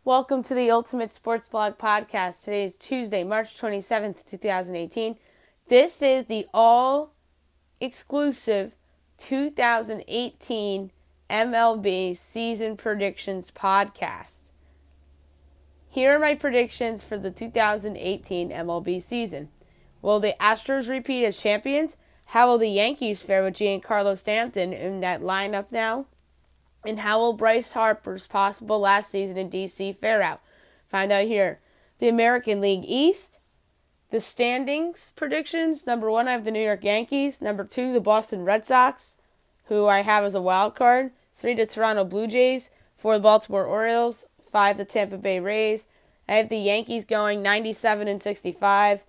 Welcome to the Ultimate Sports Blog Podcast. Today is Tuesday, March 27th, 2018. This is the all-exclusive 2018 MLB Season Predictions Podcast. Here are my predictions for the 2018 MLB season. Will the Astros repeat as champions? How will the Yankees fare with Giancarlo Stanton in that lineup now? And how will Bryce Harper's possible last season in D.C. fare out? Find out here. The American League East, the standings predictions. Number 1, I have the New York Yankees. Number 2, the Boston Red Sox, who I have as a wild card. 3, the Toronto Blue Jays. 4, the Baltimore Orioles. 5, the Tampa Bay Rays. I have the Yankees going 97-65.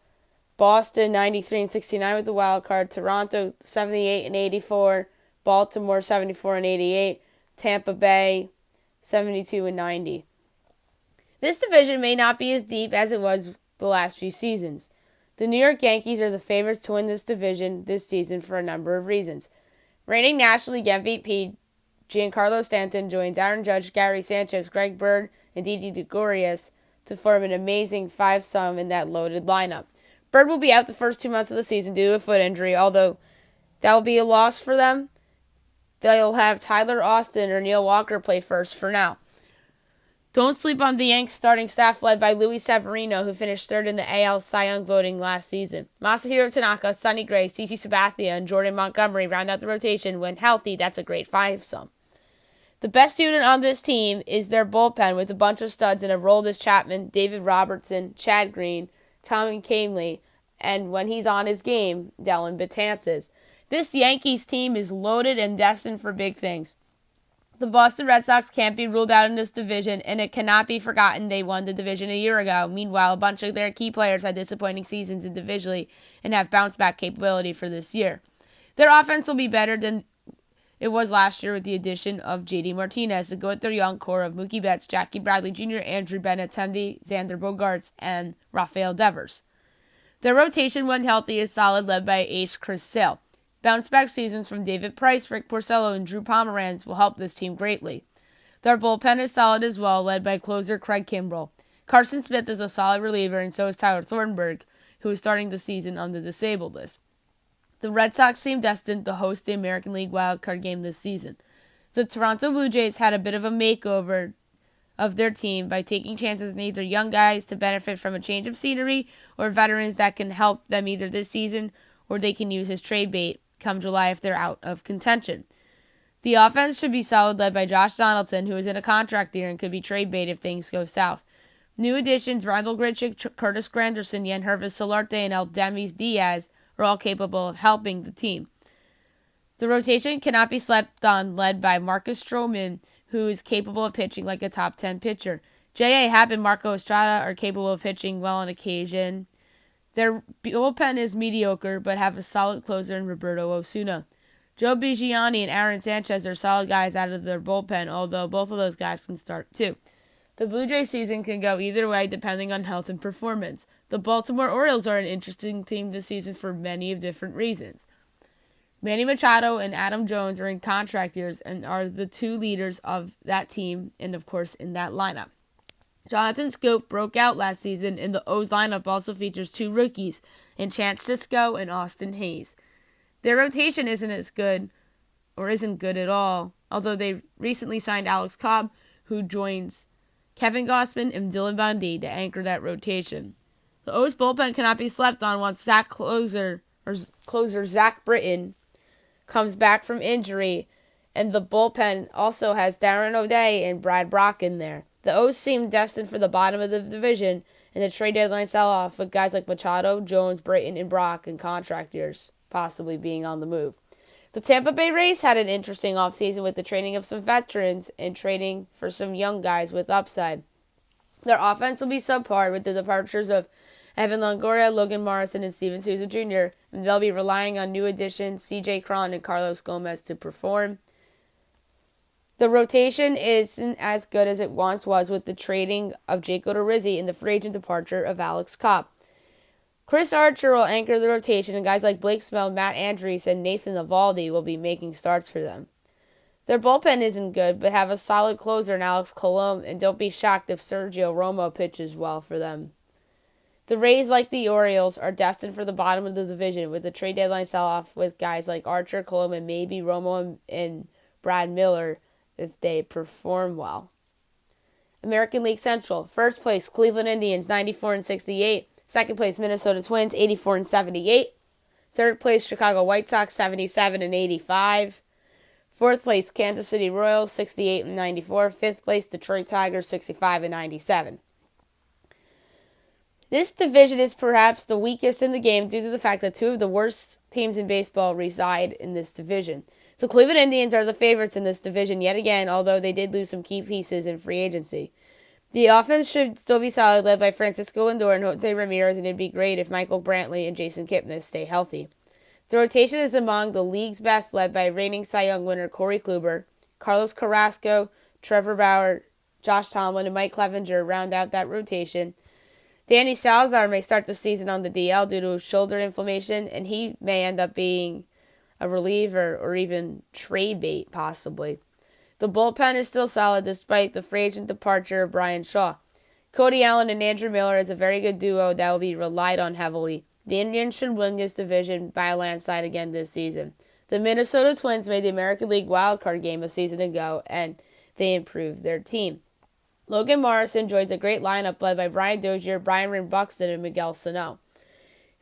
Boston 93-69 with the wild card. Toronto 78-84. Baltimore 74-88. Tampa Bay 72-90. This division may not be as deep as it was the last few seasons. The New York Yankees are the favorites to win this division this season for a number of reasons. Reigning National League MVP Giancarlo Stanton joins Aaron Judge, Gary Sanchez, Greg Bird, and Didi Gregorius to form an amazing five-some in that loaded lineup. Bird will be out the first 2 months of the season due to a foot injury, although that will be a loss for them. They'll have Tyler Austin or Neil Walker play first for now. Don't sleep on the Yanks starting staff led by Luis Severino, who finished third in the AL Cy Young voting last season. Masahiro Tanaka, Sonny Gray, CC Sabathia, and Jordan Montgomery round out the rotation. When healthy, that's a great five-some. The best unit on this team is their bullpen with a bunch of studs in Aroldis Chapman, David Robertson, Chad Green, Tommy Kahnle, and when he's on his game, Dellin Betances. This Yankees team is loaded and destined for big things. The Boston Red Sox can't be ruled out in this division, and it cannot be forgotten they won the division a year ago. Meanwhile, a bunch of their key players had disappointing seasons individually and have bounce-back capability for this year. Their offense will be better than it was last year with the addition of J.D. Martinez to go with their young core of Mookie Betts, Jackie Bradley Jr., Andrew Benintendi, Xander Bogaerts, and Rafael Devers. Their rotation, when healthy, is solid, led by ace Chris Sale. Bounce-back seasons from David Price, Rick Porcello, and Drew Pomeranz will help this team greatly. Their bullpen is solid as well, led by closer Craig Kimbrell. Carson Smith is a solid reliever, and so is Tyler Thornburg, who is starting the season on the disabled list. The Red Sox seem destined to host the American League wildcard game this season. The Toronto Blue Jays had a bit of a makeover of their team by taking chances in either young guys to benefit from a change of scenery or veterans that can help them either this season or they can use as trade bait come July if they're out of contention. The offense should be solid, led by Josh Donaldson, who is in a contract year and could be trade bait if things go south. New additions Randall Grichuk, Curtis Granderson, Yangervis Solarte, and Eldemis Diaz are all capable of helping the team. The rotation cannot be slept on, led by Marcus Stroman, who is capable of pitching like a top 10 pitcher. J.A. Happ and Marco Estrada are capable of pitching well on occasion. Their bullpen is mediocre, but have a solid closer in Roberto Osuna. Joe Bigiani and Aaron Sanchez are solid guys out of their bullpen, although both of those guys can start too. The Blue Jays season can go either way depending on health and performance. The Baltimore Orioles are an interesting team this season for many of different reasons. Manny Machado and Adam Jones are in contract years and are the two leaders of that team and, of course, in that lineup. Jonathan Scope broke out last season, and the O's lineup also features two rookies, in Chance Sisco and Austin Hayes. Their rotation isn't good at all, although they recently signed Alex Cobb, who joins Kevin Gausman and Dylan Bundy to anchor that rotation. The O's bullpen cannot be slept on once closer Zach Britton comes back from injury, and the bullpen also has Darren O'Day and Brad Brock in there. The O's seem destined for the bottom of the division, and the trade deadline sell-off with guys like Machado, Jones, Brayton, and Brock in contract years possibly being on the move. The Tampa Bay Rays had an interesting offseason with the training of some veterans and trading for some young guys with upside. Their offense will be subpar with the departures of Evan Longoria, Logan Morrison, and Steven Souza Jr., and they'll be relying on new additions C.J. Cron and Carlos Gomez to perform. The rotation isn't as good as it once was with the trading of Jake Odorizzi and the free agent departure of Alex Cobb. Chris Archer will anchor the rotation, and guys like Blake Snell, Matt Andrews, and Nathan Eovaldi will be making starts for them. Their bullpen isn't good, but have a solid closer in Alex Colomé, and don't be shocked if Sergio Romo pitches well for them. The Rays, like the Orioles, are destined for the bottom of the division with the trade deadline sell-off with guys like Archer, Colomé, and maybe Romo and Brad Miller if they perform well. American League Central. First place, Cleveland Indians, 94-68. Second place, Minnesota Twins, 84-78. Third place, Chicago White Sox, 77-85. Fourth place, Kansas City Royals, 68-94. Fifth place, Detroit Tigers, 65-97. This division is perhaps the weakest in the game due to the fact that two of the worst teams in baseball reside in this division. The Cleveland Indians are the favorites in this division yet again, although they did lose some key pieces in free agency. The offense should still be solid, led by Francisco Lindor and Jose Ramirez, and it'd be great if Michael Brantley and Jason Kipnis stay healthy. The rotation is among the league's best, led by reigning Cy Young winner Corey Kluber, Carlos Carrasco, Trevor Bauer, Josh Tomlin, and Mike Clevenger round out that rotation. Danny Salazar may start the season on the DL due to shoulder inflammation, and he may end up being a reliever or even trade bait, possibly. The bullpen is still solid despite the free agent departure of Brian Shaw. Cody Allen and Andrew Miller is a very good duo that will be relied on heavily. The Indians should win this division by a landslide again this season. The Minnesota Twins made the American League wildcard game a season ago, and they improved their team. Logan Morrison joins a great lineup led by Brian Dozier, Byron Buxton, and Miguel Sano.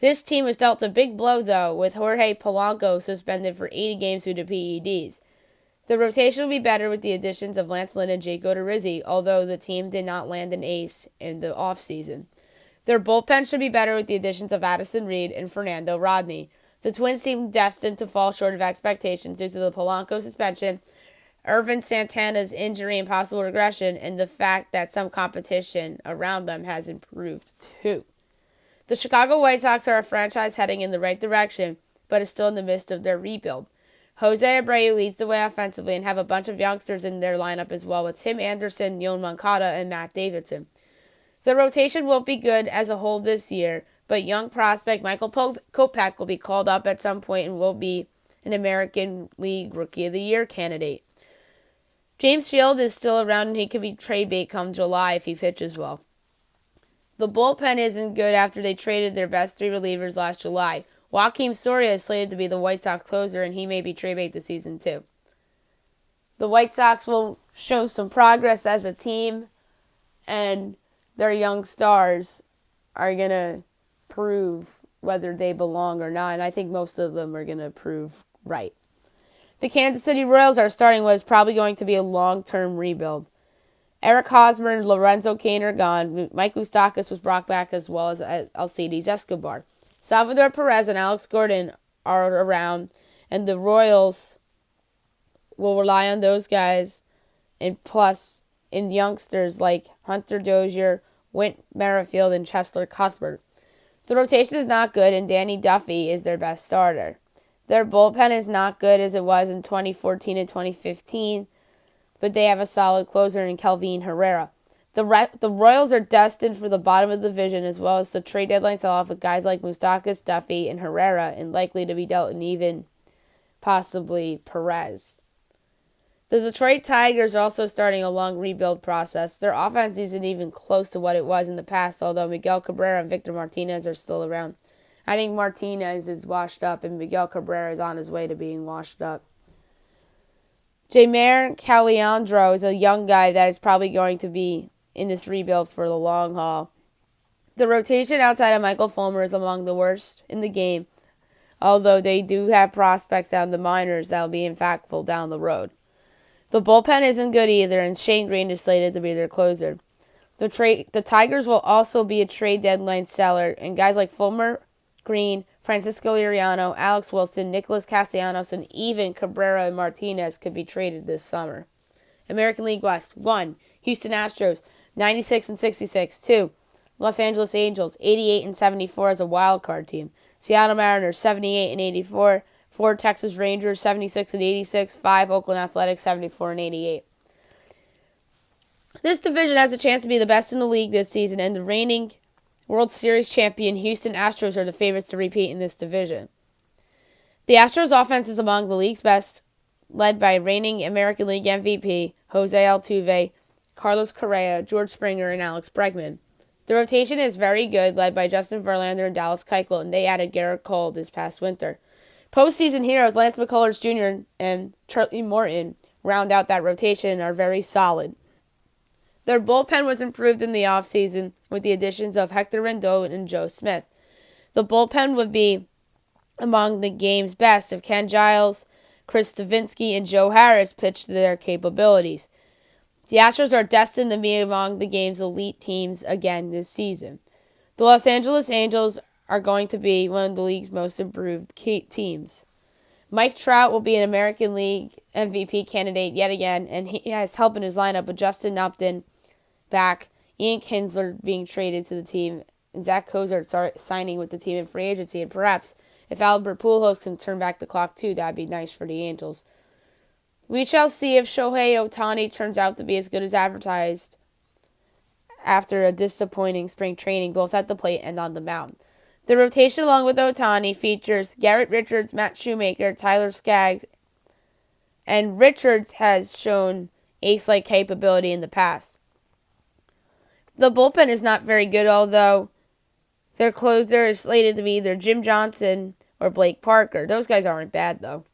This team was dealt a big blow, though, with Jorge Polanco suspended for 80 games due to PEDs. The rotation will be better with the additions of Lance Lynn and Jake Odorizzi, although the team did not land an ace in the offseason. Their bullpen should be better with the additions of Addison Reed and Fernando Rodney. The Twins seem destined to fall short of expectations due to the Polanco suspension, Irvin Santana's injury and possible regression, and the fact that some competition around them has improved too. The Chicago White Sox are a franchise heading in the right direction, but is still in the midst of their rebuild. Jose Abreu leads the way offensively and have a bunch of youngsters in their lineup as well, with Tim Anderson, Yoan Moncada, and Matt Davidson. The rotation won't be good as a whole this year, but young prospect Michael Kopech will be called up at some point and will be an American League Rookie of the Year candidate. James Shield is still around and he could be trade bait come July if he pitches well. The bullpen isn't good after they traded their best three relievers last July. Joakim Soria is slated to be the White Sox closer, and he may be trade bait this season too. The White Sox will show some progress as a team, and their young stars are going to prove whether they belong or not, and I think most of them are going to prove right. The Kansas City Royals are starting what is probably going to be a long-term rebuild. Eric Hosmer and Lorenzo Cain are gone. Mike Moustakas was brought back as well as Alcides Escobar. Salvador Perez and Alex Gordon are around, and the Royals will rely on those guys, and plus in youngsters like Hunter Dozier, Whit Merrifield, and Cheslor Cuthbert. The rotation is not good, and Danny Duffy is their best starter. Their bullpen is not good as it was in 2014 and 2015, but they have a solid closer in Kelvin Herrera. The Royals are destined for the bottom of the division as well as the trade deadline sell-off with guys like Moustakas, Duffy, and Herrera, and likely to be dealt in even possibly Perez. The Detroit Tigers are also starting a long rebuild process. Their offense isn't even close to what it was in the past, although Miguel Cabrera and Victor Martinez are still around. I think Martinez is washed up, and Miguel Cabrera is on his way to being washed up. Jeimer Caliandro is a young guy that is probably going to be in this rebuild for the long haul. The rotation outside of Michael Fulmer is among the worst in the game, although they do have prospects down the minors that will be impactful down the road. The bullpen isn't good either, and Shane Green is slated to be their closer. The Tigers will also be a trade deadline seller, and guys like Fulmer, Green, Francisco Liriano, Alex Wilson, Nicholas Castellanos, and even Cabrera and Martinez could be traded this summer. American League West: 1. Houston Astros, 96-66. 2. Los Angeles Angels, 88-74 as a wild card team. Seattle Mariners, 78-84. 4. Texas Rangers, 76-86. 5. Oakland Athletics, 74-88. This division has a chance to be the best in the league this season, and the reigning World Series champion Houston Astros are the favorites to repeat in this division. The Astros' offense is among the league's best. led by reigning American League MVP Jose Altuve, Carlos Correa, George Springer, and Alex Bregman. The rotation is very good, led by Justin Verlander and Dallas Keuchel, and they added Garrett Cole this past winter. Postseason heroes Lance McCullers Jr. and Charlie Morton round out that rotation and are very solid. Their bullpen was improved in the offseason with the additions of Hector Rendon and Joe Smith. The bullpen would be among the game's best if Ken Giles, Chris Stavinsky, and Joe Harris pitched to their capabilities. The Astros are destined to be among the game's elite teams again this season. The Los Angeles Angels are going to be one of the league's most improved teams. Mike Trout will be an American League MVP candidate yet again, and he has help in his lineup with Justin Upton back, Ian Kinsler being traded to the team, and Zach Cozart signing with the team in free agency. And perhaps if Albert Pujols can turn back the clock too, that'd be nice for the Angels. We shall see if Shohei Ohtani turns out to be as good as advertised after a disappointing spring training, both at the plate and on the mound. The rotation along with Ohtani features Garrett Richards, Matt Shoemaker, Tyler Skaggs, and Richards has shown ace-like capability in the past. The bullpen is not very good, although their closer is slated to be either Jim Johnson or Blake Parker. Those guys aren't bad, though.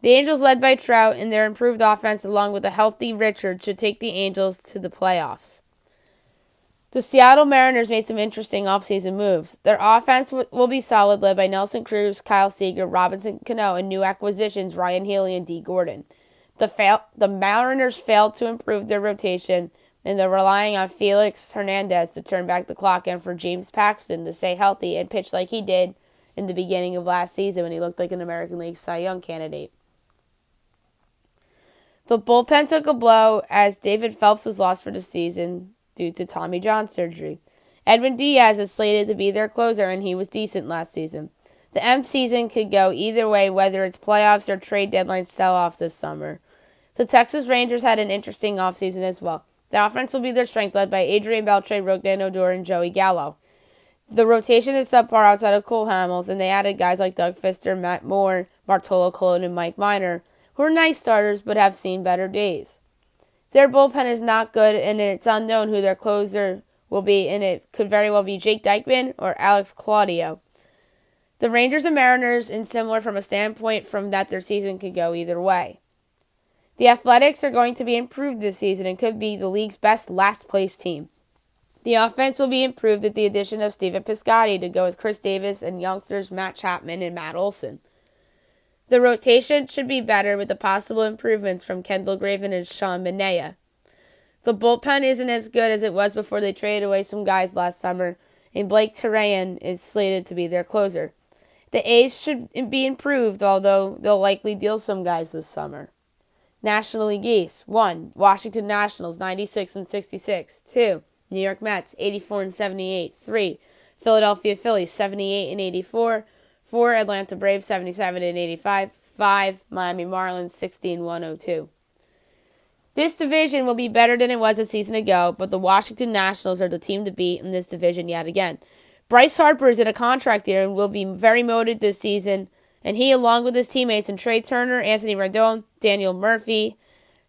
The Angels, led by Trout, and their improved offense along with a healthy Richards, should take the Angels to the playoffs. The Seattle Mariners made some interesting offseason moves. Their offense will be solid, led by Nelson Cruz, Kyle Seager, Robinson Cano, and new acquisitions Ryan Healy and Dee Gordon. The Mariners failed to improve their rotation, and they're relying on Felix Hernandez to turn back the clock and for James Paxton to stay healthy and pitch like he did in the beginning of last season when he looked like an American League Cy Young candidate. The bullpen took a blow as David Phelps was lost for the season due to Tommy John surgery. Edwin Diaz is slated to be their closer, and he was decent last season. The M season could go either way, whether it's playoffs or trade deadline sell-off this summer. The Texas Rangers had an interesting offseason as well. The offense will be their strength, led by Adrian Beltre, Rougned Odor, and Joey Gallo. The rotation is subpar outside of Cole Hamels, and they added guys like Doug Fister, Matt Moore, Bartolo Colon, and Mike Minor, who are nice starters but have seen better days. Their bullpen is not good, and it's unknown who their closer will be, and it could very well be Jake Dykman or Alex Claudio. The Rangers and Mariners, and similar from a standpoint from that their season could go either way. The Athletics are going to be improved this season and could be the league's best last-place team. The offense will be improved with the addition of Steven Piscotty to go with Chris Davis and youngsters Matt Chapman and Matt Olson. The rotation should be better with the possible improvements from Kendall Graven and Sean Manaea. The bullpen isn't as good as it was before they traded away some guys last summer, and Blake Treinen is slated to be their closer. The A's should be improved, although they'll likely deal some guys this summer. National League East: 1. Washington Nationals 96-66. 2. New York Mets 84-78. 3. Philadelphia Phillies 78-84. 4. Atlanta Braves 77-85. 5. Miami Marlins 16-102. This division will be better than it was a season ago, but the Washington Nationals are the team to beat in this division yet again. Bryce Harper is in a contract year and will be very motivated this season, and he, along with his teammates and Trey Turner, Anthony Rendon, Daniel Murphy,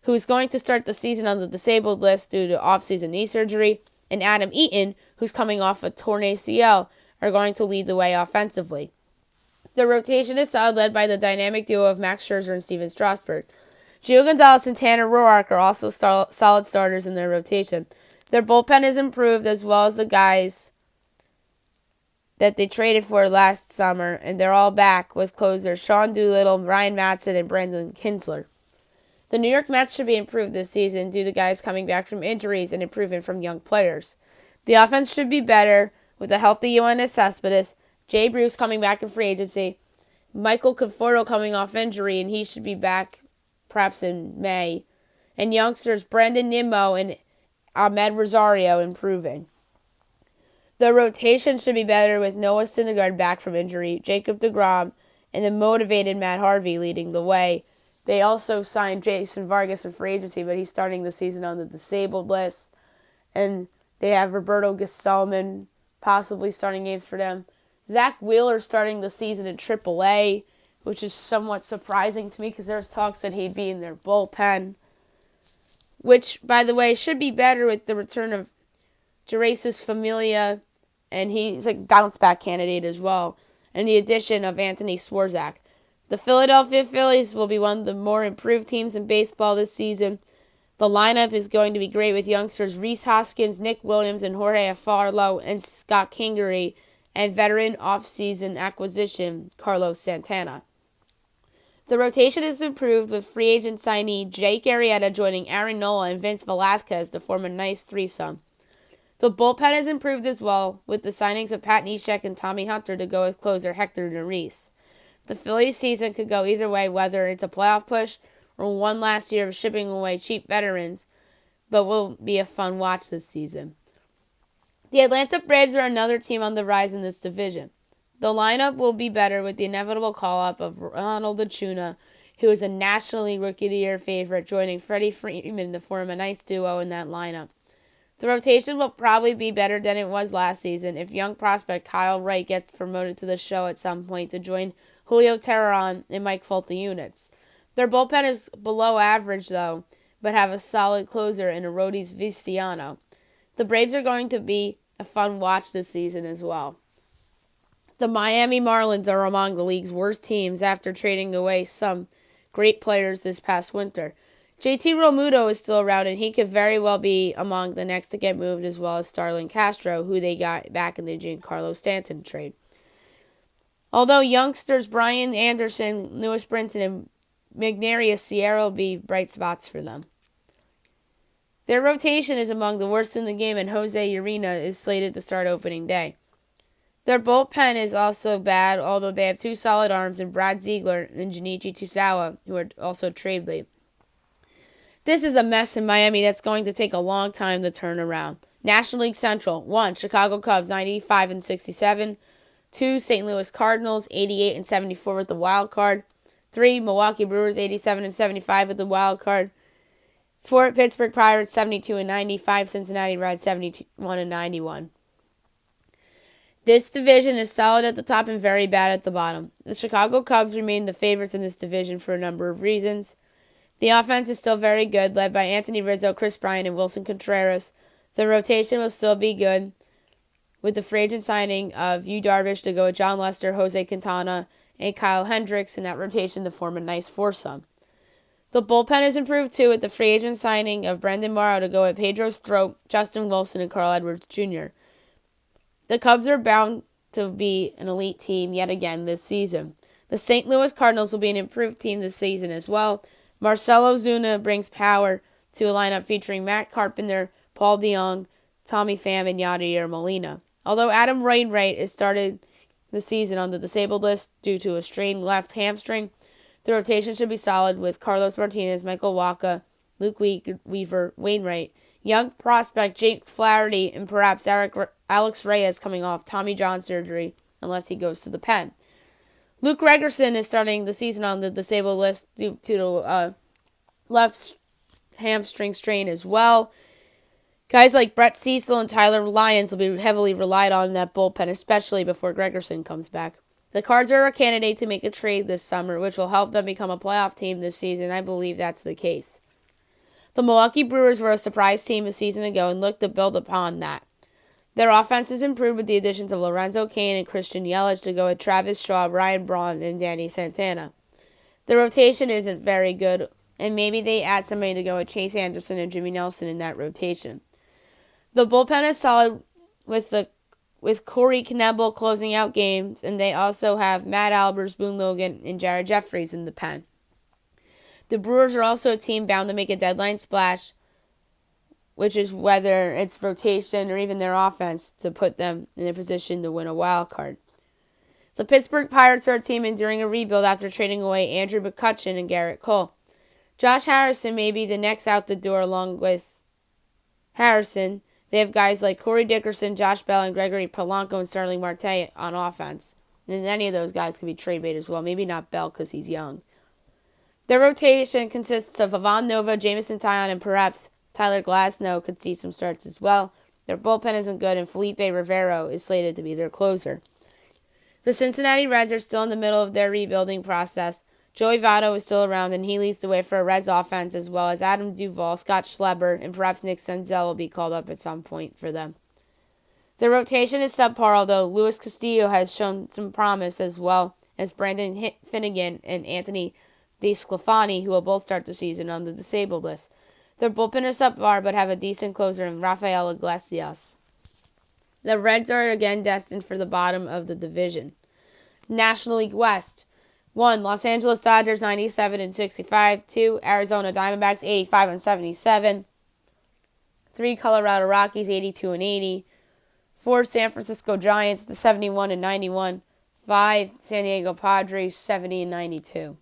who is going to start the season on the disabled list due to off-season knee surgery, and Adam Eaton, who's coming off a torn ACL, are going to lead the way offensively. The rotation is solid, led by the dynamic duo of Max Scherzer and Steven Strasburg. Gio Gonzalez and Tanner Roark are also solid starters in their rotation. Their bullpen is improved, as well as the guys that they traded for last summer, and they're all back with closers Sean Doolittle, Ryan Matson, and Brandon Kinsler. The New York Mets should be improved this season due to guys coming back from injuries and improving from young players. The offense should be better with a healthy Yoenis Cespedes, Jay Bruce coming back in free agency, Michael Conforto coming off injury, and he should be back perhaps in May, and youngsters Brandon Nimmo and Ahmed Rosario improving. The rotation should be better with Noah Syndergaard back from injury, Jacob deGrom, and the motivated Matt Harvey leading the way. They also signed Jason Vargas in free agency, but he's starting the season on the disabled list. And they have Roberto Gesellman possibly starting games for them. Zach Wheeler starting the season in AAA. which is somewhat surprising to me because there's talks that he'd be in their bullpen, which, by the way, should be better with the return of Gerasis Familia, and he's a bounce-back candidate as well, and the addition of Anthony Swarzak. The Philadelphia Phillies will be one of the more improved teams in baseball this season. The lineup is going to be great with youngsters Rhys Hoskins, Nick Williams, and Jorge Afarlo, and Scott Kingery, and veteran off-season acquisition Carlos Santana. The rotation is improved with free agent signee Jake Arrieta joining Aaron Nola and Vince Velasquez to form a nice threesome. The bullpen is improved as well with the signings of Pat Neshek and Tommy Hunter to go with closer Hector Neris. The Phillies season could go either way, whether it's a playoff push or one last year of shipping away cheap veterans, but will be a fun watch this season. The Atlanta Braves are another team on the rise in this division. The lineup will be better with the inevitable call-up of Ronald Acuna, who is a National League Rookie of the Year favorite, joining Freddie Freeman to form a nice duo in that lineup. The rotation will probably be better than it was last season if young prospect Kyle Wright gets promoted to the show at some point to join Julio Teheran and Mike Folty units. Their bullpen is below average, though, but have a solid closer in Arodys Vizcaino. The Braves are going to be a fun watch this season as well. The Miami Marlins are among the league's worst teams after trading away some great players this past winter. JT Realmuto is still around, and he could very well be among the next to get moved, as well as Starlin Castro, who they got back in the Giancarlo Stanton trade. Although youngsters Brian Anderson, Lewis Brinson, and Magneuris Sierra will be bright spots for them. Their rotation is among the worst in the game, and Jose Urena is slated to start opening day. Their bullpen is also bad, although they have two solid arms in Brad Ziegler and Junichi Tosawa, who are also trade bait. This is a mess in Miami that's going to take a long time to turn around. National League Central: 1. Chicago Cubs 95-67, 2. St. Louis Cardinals 88-74 with the wild card, 3. Milwaukee Brewers 87-75 with the wild card, 4. Pittsburgh Pirates 72-90, 5. Cincinnati Reds 71-91. This division is solid at the top and very bad at the bottom. The Chicago Cubs remain the favorites in this division for a number of reasons. The offense is still very good, led by Anthony Rizzo, Chris Bryant, and Wilson Contreras. The rotation will still be good, with the free agent signing of Yu Darvish to go with John Lester, Jose Quintana, and Kyle Hendricks in that rotation to form a nice foursome. The bullpen is improved too, with the free agent signing of Brendan Morrow to go with Pedro Strop, Justin Wilson, and Carl Edwards Jr. The Cubs are bound to be an elite team yet again this season. The St. Louis Cardinals will be an improved team this season as well. Marcelo Zuna brings power to a lineup featuring Matt Carpenter, Paul DeJong, Tommy Pham, and Yadier Molina. Although Adam Wainwright has started the season on the disabled list due to a strained left hamstring, the rotation should be solid with Carlos Martinez, Michael Wacha, Luke Weaver, Wainwright, young prospect Jake Flaherty, and perhaps Alex Reyes coming off Tommy John surgery unless he goes to the pen. Luke Gregerson is starting the season on the disabled list due to left hamstring strain as well. Guys like Brett Cecil and Tyler Lyons will be heavily relied on in that bullpen, especially before Gregerson comes back. The Cards are a candidate to make a trade this summer, which will help them become a playoff team this season. I believe that's the case. The Milwaukee Brewers were a surprise team a season ago and look to build upon that. Their offense is improved with the additions of Lorenzo Cain and Christian Yelich to go with Travis Shaw, Ryan Braun, and Danny Santana. The rotation isn't very good, and maybe they add somebody to go with Chase Anderson and Jimmy Nelson in that rotation. The bullpen is solid with Corey Knebel closing out games, and they also have Matt Albers, Boone Logan, and Jared Jeffries in the pen. The Brewers are also a team bound to make a deadline splash, which is whether it's rotation or even their offense to put them in a position to win a wild card. The Pittsburgh Pirates are a team enduring a rebuild after trading away Andrew McCutchen and Garrett Cole. Josh Harrison may be the next out the door along with Harrison. They have guys like Corey Dickerson, Josh Bell, and Gregory Polanco and Starling Marte on offense. And any of those guys could be trade bait as well. Maybe not Bell because he's young. Their rotation consists of Ivan Nova, Jameson Taillon, and perhaps Tyler Glasnow could see some starts as well. Their bullpen isn't good, and Felipe Rivero is slated to be their closer. The Cincinnati Reds are still in the middle of their rebuilding process. Joey Votto is still around, and he leads the way for a Reds offense, as well as Adam Duvall, Scott Schleber, and perhaps Nick Senzel will be called up at some point for them. The rotation is subpar, although Luis Castillo has shown some promise, as well as Brandon Finnegan and Anthony DeSclafani, who will both start the season on the disabled list. Their bullpen is subpar, but have a decent closer in Rafael Iglesias. The Reds are again destined for the bottom of the division. National League West. 1. Los Angeles Dodgers 97-65. 2. Arizona Diamondbacks 85-77. 3. Colorado Rockies 82-80. 4. San Francisco Giants 71-91. 5. San Diego Padres 70-92.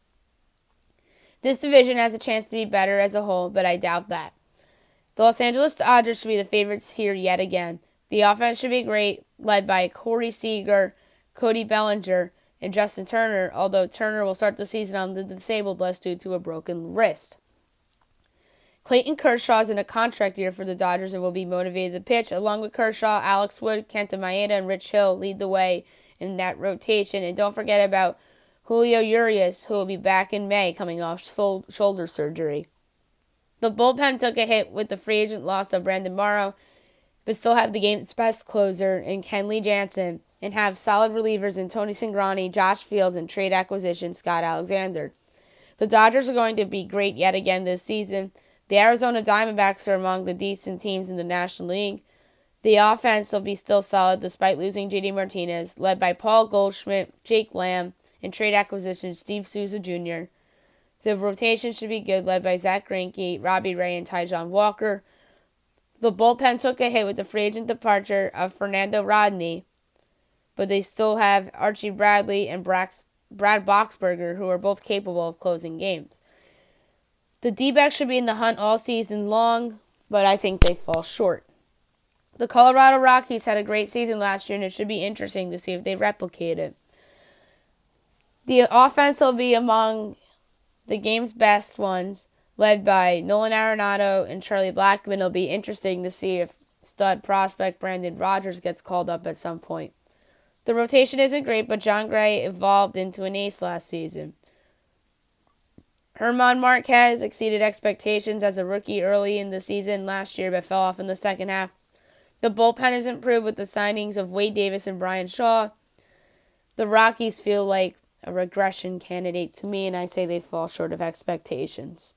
This division has a chance to be better as a whole, but I doubt that. The Los Angeles Dodgers should be the favorites here yet again. The offense should be great, led by Corey Seager, Cody Bellinger, and Justin Turner, although Turner will start the season on the disabled list due to a broken wrist. Clayton Kershaw is in a contract year for the Dodgers and will be motivated to pitch. Along with Kershaw, Alex Wood, Kenta Maeda, and Rich Hill lead the way in that rotation. And don't forget about Julio Urias, who will be back in May coming off shoulder surgery. The bullpen took a hit with the free agent loss of Brandon Morrow, but still have the game's best closer in Kenley Jansen, and have solid relievers in Tony Cingrani, Josh Fields, and trade acquisition Scott Alexander. The Dodgers are going to be great yet again this season. The Arizona Diamondbacks are among the decent teams in the National League. The offense will be still solid despite losing J.D. Martinez, led by Paul Goldschmidt, Jake Lamb, and trade acquisition Steve Souza Jr. The rotation should be good, led by Zach Greinke, Robbie Ray, and Tyjon Walker. The bullpen took a hit with the free agent departure of Fernando Rodney, but they still have Archie Bradley and Brad Boxberger, who are both capable of closing games. The D-backs should be in the hunt all season long, but I think they fall short. The Colorado Rockies had a great season last year, and it should be interesting to see if they replicate it. The offense will be among the game's best ones, led by Nolan Arenado and Charlie Blackmon. It'll be interesting to see if stud prospect Brandon Rogers gets called up at some point. The rotation isn't great, but John Gray evolved into an ace last season. Herman Marquez exceeded expectations as a rookie early in the season last year, but fell off in the second half. The bullpen has improved with the signings of Wade Davis and Brian Shaw. The Rockies feel like a regression candidate to me, and I say they fall short of expectations.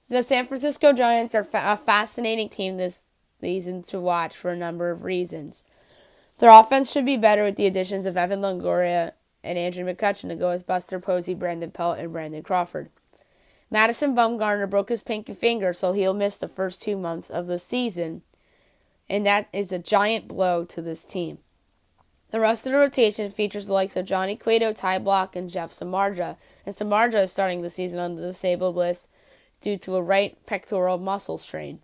The San Francisco Giants are a fascinating team this season to watch for a number of reasons. Their offense should be better with the additions of Evan Longoria and Andrew McCutchen to go with Buster Posey, Brandon Pelt, and Brandon Crawford. Madison Bumgarner broke his pinky finger, so he'll miss the first 2 months of the season, and that is a giant blow to this team. The rest of the rotation features the likes of Johnny Cueto, Ty Blach, and Jeff Samardzija, and Samardzija is starting the season on the disabled list due to a right pectoral muscle strain.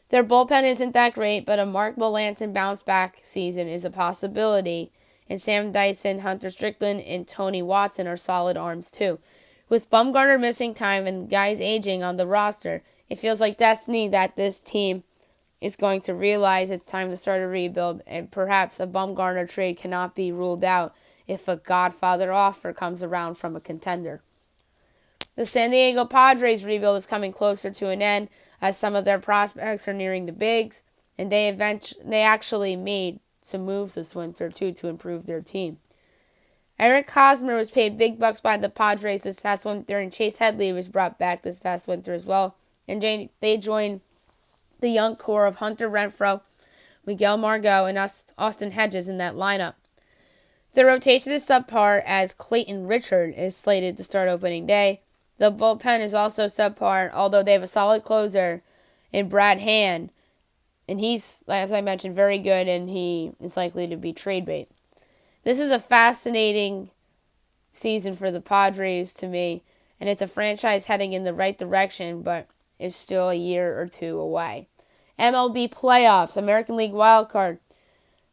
Their bullpen isn't that great, but a Mark Melancon bounce-back season is a possibility, and Sam Dyson, Hunter Strickland, and Tony Watson are solid arms too. With Bumgarner missing time and guys aging on the roster, it feels like destiny that this team is going to realize it's time to start a rebuild, and perhaps a Bumgarner trade cannot be ruled out if a Godfather offer comes around from a contender. The San Diego Padres rebuild is coming closer to an end, as some of their prospects are nearing the bigs, and they actually made some moves this winter too to improve their team. Eric Hosmer was paid big bucks by the Padres this past winter, and Chase Headley was brought back this past winter as well, and they joined the young core of Hunter Renfroe, Miguel Margot, and Austin Hedges in that lineup. The rotation is subpar, as Clayton Richard is slated to start opening day. The bullpen is also subpar, although they have a solid closer in Brad Hand, and he's, as I mentioned, very good, and he is likely to be trade bait. This is a fascinating season for the Padres to me, and it's a franchise heading in the right direction, but it's still a year or two away. MLB playoffs, American League wildcard.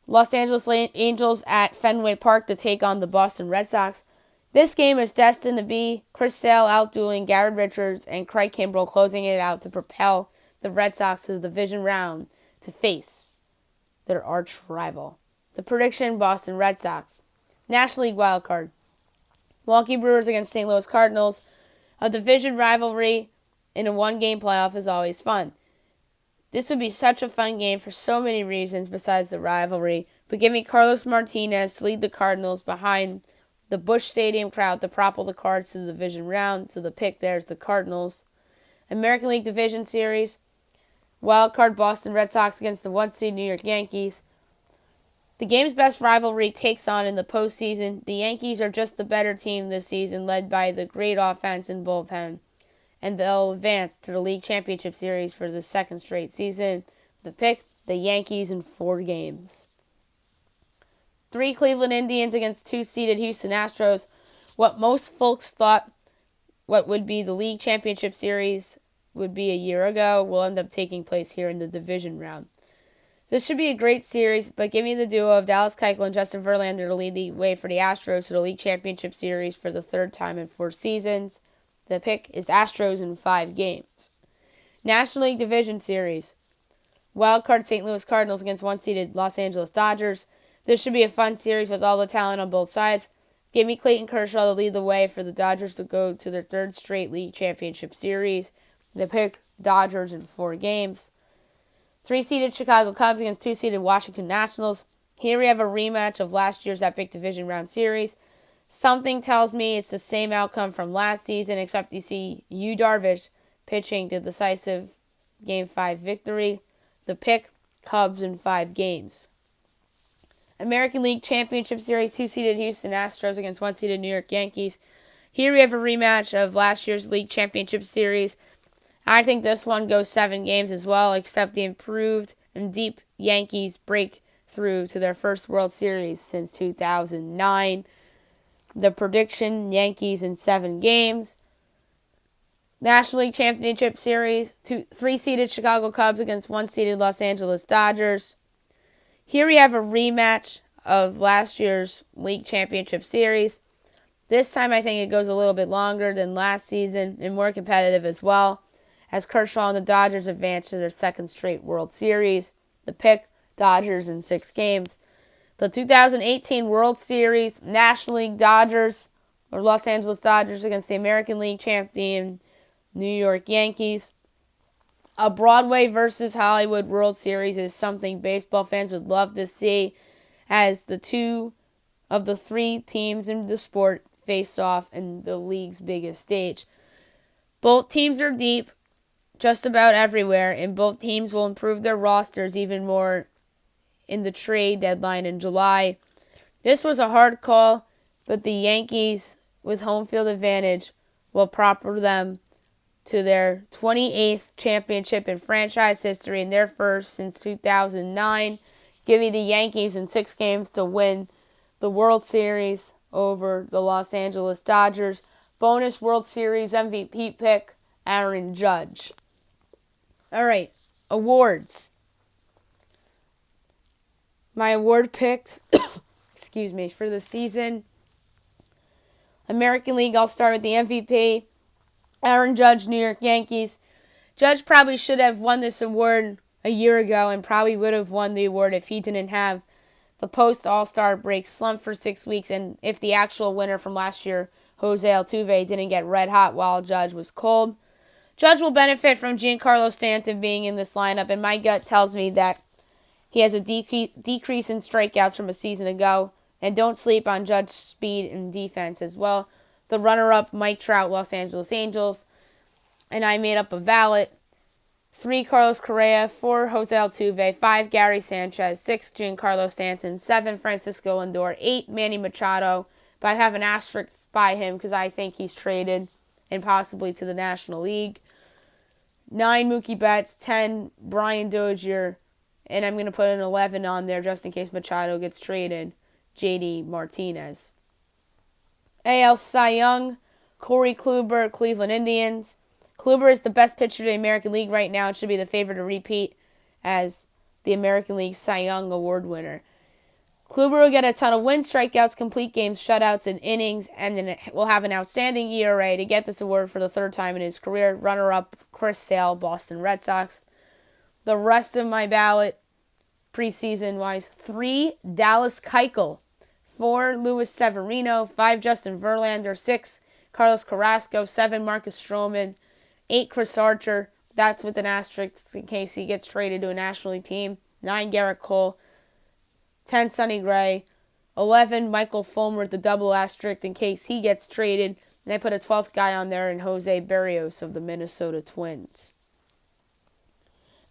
Los Angeles Angels at Fenway Park to take on the Boston Red Sox. This game is destined to be Chris Sale outdueling Garrett Richards and Craig Kimbrell closing it out to propel the Red Sox to the division round to face their arch rival, The prediction, Boston Red Sox. National League wildcard. Milwaukee Brewers against St. Louis Cardinals. A division rivalry in a one-game playoff is always fun. This would be such a fun game for so many reasons besides the rivalry, but give me Carlos Martinez to lead the Cardinals behind the Busch Stadium crowd to propel the Cards to the division round, so the pick there is the Cardinals. American League Division Series, wildcard Boston Red Sox against the 1-seed New York Yankees. The game's best rivalry takes on in the postseason. The Yankees are just the better team this season, led by the great offense and bullpen, and they'll advance to the League Championship Series for the second straight season. The pick, the Yankees in 4 games. 3 Cleveland Indians against 2-seeded Houston Astros. What most folks thought what would be the League Championship Series would be a year ago will end up taking place here in the division round. This should be a great series, but give me the duo of Dallas Keuchel and Justin Verlander to lead the way for the Astros to the League Championship Series for the 3rd time in 4 seasons. The pick is Astros in 5 games. National League Division Series. Wildcard St. Louis Cardinals against 1-seeded Los Angeles Dodgers. This should be a fun series with all the talent on both sides. Give me Clayton Kershaw to lead the way for the Dodgers to go to their 3rd straight League Championship Series. The pick, Dodgers in 4 games. 3-seeded Chicago Cubs against 2-seeded Washington Nationals. Here we have a rematch of last year's epic division round series. Something tells me it's the same outcome from last season, except you see Yu Darvish pitching the decisive Game 5 victory. The pick, Cubs in 5 games. American League Championship Series, 2-seeded Houston Astros against 1-seeded New York Yankees. Here we have a rematch of last year's League Championship Series. I think this one goes 7 games as well, except the improved and deep Yankees break through to their first World Series since 2009. The prediction, Yankees in 7 games. National League Championship Series, 3-seeded Chicago Cubs against 1-seeded Los Angeles Dodgers. Here we have a rematch of last year's League Championship Series. This time I think it goes a little bit longer than last season and more competitive as well, as Kershaw and the Dodgers advance to their 2nd straight World Series. The pick, Dodgers in 6 games. The 2018 World Series, National League Dodgers, or Los Angeles Dodgers against the American League champion New York Yankees. A Broadway versus Hollywood World Series is something baseball fans would love to see, as the 2 of the 3 teams in the sport face off in the league's biggest stage. Both teams are deep just about everywhere, and both teams will improve their rosters even more in the trade deadline in July. This was a hard call, but the Yankees, with home field advantage, will propel them to their 28th championship in franchise history and their first since 2009. Give me the Yankees in 6 games to win the World Series over the Los Angeles Dodgers. Bonus World Series MVP pick, Aaron Judge. All right, awards. My award picks, for the season. American League, I'll start with the MVP. Aaron Judge, New York Yankees. Judge probably should have won this award a year ago and probably would have won the award if he didn't have the post-All-Star break slump for 6 weeks, and if the actual winner from last year, Jose Altuve, didn't get red hot while Judge was cold. Judge will benefit from Giancarlo Stanton being in this lineup, and my gut tells me that he has a decrease in strikeouts from a season ago, and don't sleep on Judge's speed and defense as well. The runner-up, Mike Trout, Los Angeles Angels, and I made up a ballot. 3, Carlos Correa. 4, Jose Altuve. 5, Gary Sanchez. 6, Giancarlo Stanton. 7, Francisco Lindor. 8, Manny Machado. But I have an asterisk by him because I think he's traded and possibly to the National League. 9, Mookie Betts. 10, Brian Dozier. And I'm going to put an 11 on there just in case Machado gets traded. JD Martinez. AL Cy Young, Corey Kluber, Cleveland Indians. Kluber is the best pitcher in the American League right now and should be the favorite to repeat as the American League Cy Young Award winner. Kluber will get a ton of wins, strikeouts, complete games, shutouts, and innings, and then will have an outstanding ERA to get this award for the 3rd time in his career. Runner-up, Chris Sale, Boston Red Sox. The rest of my ballot, preseason-wise. 3, Dallas Keuchel. 4, Luis Severino. 5, Justin Verlander. 6, Carlos Carrasco. 7, Marcus Stroman. 8, Chris Archer. That's with an asterisk in case he gets traded to a National League team. 9, Garrett Cole. 10, Sonny Gray. 11, Michael Fulmer with the double asterisk in case he gets traded. And I put a 12th guy on there in Jose Berrios of the Minnesota Twins.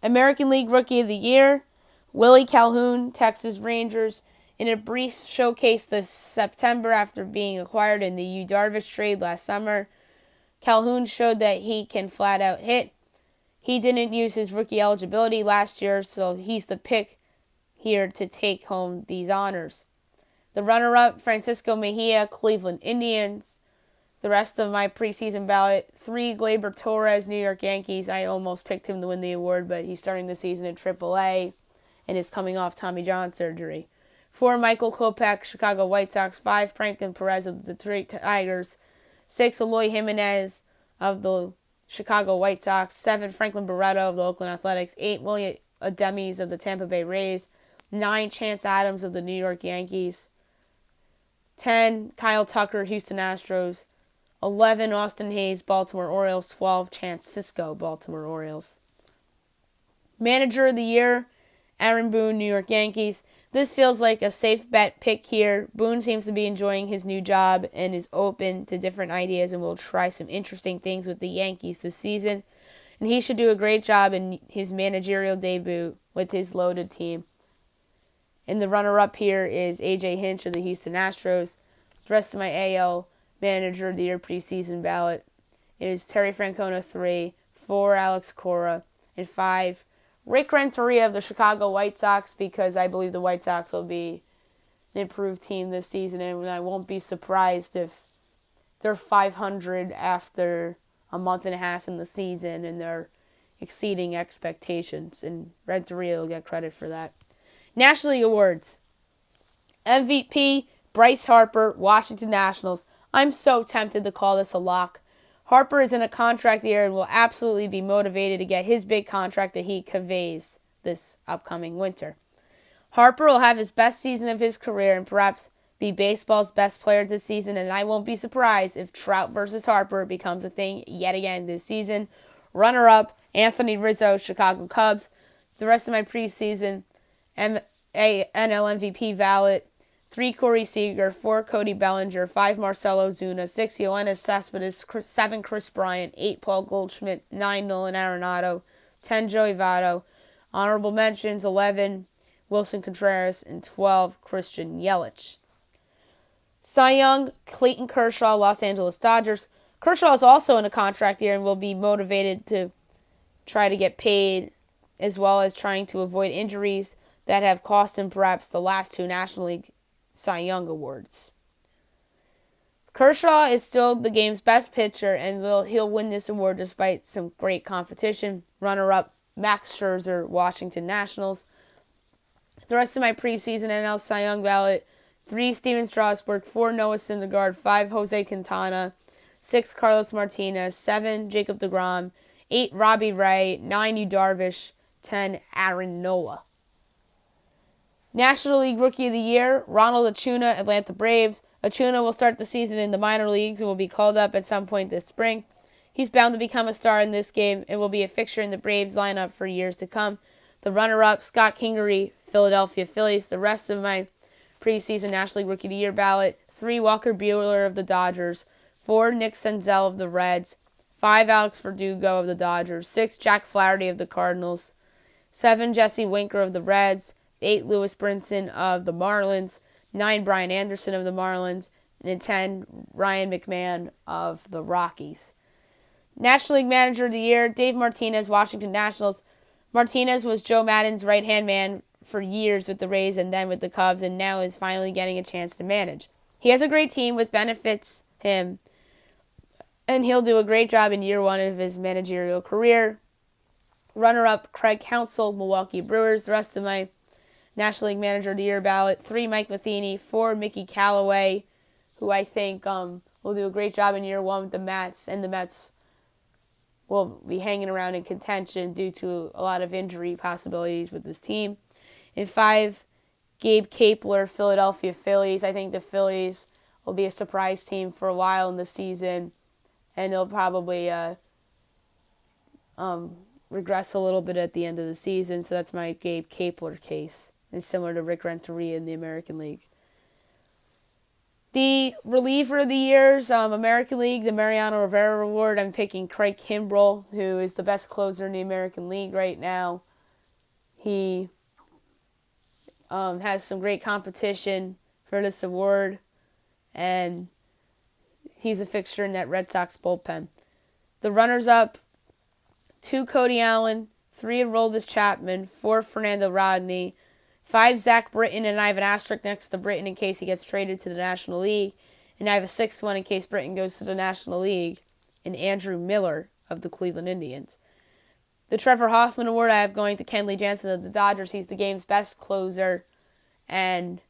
American League Rookie of the Year, Willie Calhoun, Texas Rangers. In a brief showcase this September after being acquired in the Yu Darvish trade last summer, Calhoun showed that he can flat out hit. He didn't use his rookie eligibility last year, so he's the pick here to take home these honors. The runner-up, Francisco Mejia, Cleveland Indians. The rest of my preseason ballot, 3, Gleyber Torres, New York Yankees. I almost picked him to win the award, but he's starting the season in AAA and is coming off Tommy John surgery. 4, Michael Kopech, Chicago White Sox. 5, Franklin Perez of the Detroit Tigers. 6, Eloy Jimenez of the Chicago White Sox. 7, Franklin Barreto of the Oakland Athletics. 8, William Ademis of the Tampa Bay Rays. 9, Chance Adams of the New York Yankees. 10, Kyle Tucker, Houston Astros. 11, Austin Hayes, Baltimore Orioles. 12, Chance Sisco, Baltimore Orioles. Manager of the Year, Aaron Boone, New York Yankees. This feels like a safe bet pick here. Boone seems to be enjoying his new job and is open to different ideas and will try some interesting things with the Yankees this season. And he should do a great job in his managerial debut with his loaded team. And the runner-up here is A.J. Hinch of the Houston Astros. The rest of my AL Manager of the Year preseason ballot is Terry Francona 3, 4, Alex Cora, and 5, Rick Renteria of the Chicago White Sox, because I believe the White Sox will be an improved team this season, and I won't be surprised if they're 500 after a month and a half in the season and they're exceeding expectations, and Renteria will get credit for that. National League Awards. MVP, Bryce Harper, Washington Nationals. I'm so tempted to call this a lock. Harper is in a contract year and will absolutely be motivated to get his big contract that he conveys this upcoming winter. Harper will have his best season of his career and perhaps be baseball's best player this season, and I won't be surprised if Trout versus Harper becomes a thing yet again this season. Runner-up, Anthony Rizzo, Chicago Cubs. The rest of my preseason NL MVP ballot, 3, Corey Seager. 4, Cody Bellinger. 5, Marcelo Zuna. 6, Yoenis Cespedes. 7, Chris Bryant. 8, Paul Goldschmidt. 9, Nolan Arenado. 10, Joey Votto. Honorable mentions, 11, Wilson Contreras. And 12, Christian Yelich. Cy Young, Clayton Kershaw, Los Angeles Dodgers. Kershaw is also in a contract year and will be motivated to try to get paid, as well as trying to avoid injuries that have cost him perhaps the last 2 National League Cy Young awards. Kershaw is still the game's best pitcher, and he'll win this award despite some great competition. Runner-up, Max Scherzer, Washington Nationals. The rest of my preseason NL Cy Young ballot, 3, Steven Strasburg. 4, Noah Syndergaard. 5, Jose Quintana. 6, Carlos Martinez. 7, Jacob deGrom. 8, Robbie Ray. 9, Yu Darvish. 10, Aaron Nola. National League Rookie of the Year, Ronald Acuna, Atlanta Braves. Acuna will start the season in the minor leagues and will be called up at some point this spring. He's bound to become a star in this game and will be a fixture in the Braves lineup for years to come. The runner-up, Scott Kingery, Philadelphia Phillies. The rest of my preseason National League Rookie of the Year ballot, 3, Walker Buehler of the Dodgers. 4, Nick Senzel of the Reds. 5, Alex Verdugo of the Dodgers. 6, Jack Flaherty of the Cardinals. 7, Jesse Winker of the Reds. 8, Lewis Brinson of the Marlins. 9, Brian Anderson of the Marlins. And 10, Ryan McMahon of the Rockies. National League Manager of the Year, Dave Martinez, Washington Nationals. Martinez was Joe Maddon's right-hand man for years with the Rays and then with the Cubs, and now is finally getting a chance to manage. He has a great team which benefits him, and he'll do a great job in year 1 of his managerial career. Runner-up, Craig Counsell, Milwaukee Brewers. The rest of my National League Manager of the Year ballot, 3, Mike Matheny. 4, Mickey Callaway, who I think will do a great job in year 1 with the Mets, and the Mets will be hanging around in contention due to a lot of injury possibilities with this team. And 5, Gabe Kapler, Philadelphia Phillies. I think the Phillies will be a surprise team for a while in the season, and they'll probably regress a little bit at the end of the season. So that's my Gabe Kapler case. It's similar to Rick Renteria in the American League. The reliever of the years, American League, the Mariano Rivera Award. I'm picking Craig Kimbrell, who is the best closer in the American League right now. He has some great competition for this award, and he's a fixture in that Red Sox bullpen. The runners-up, 2, Cody Allen, 3, Aroldis Chapman, 4, Fernando Rodney, 5, Zach Britton, and I have an asterisk next to Britton in case he gets traded to the National League, and I have a 6th one in case Britton goes to the National League, and Andrew Miller of the Cleveland Indians. The Trevor Hoffman Award I have going to Kenley Jansen of the Dodgers. He's the game's best closer, and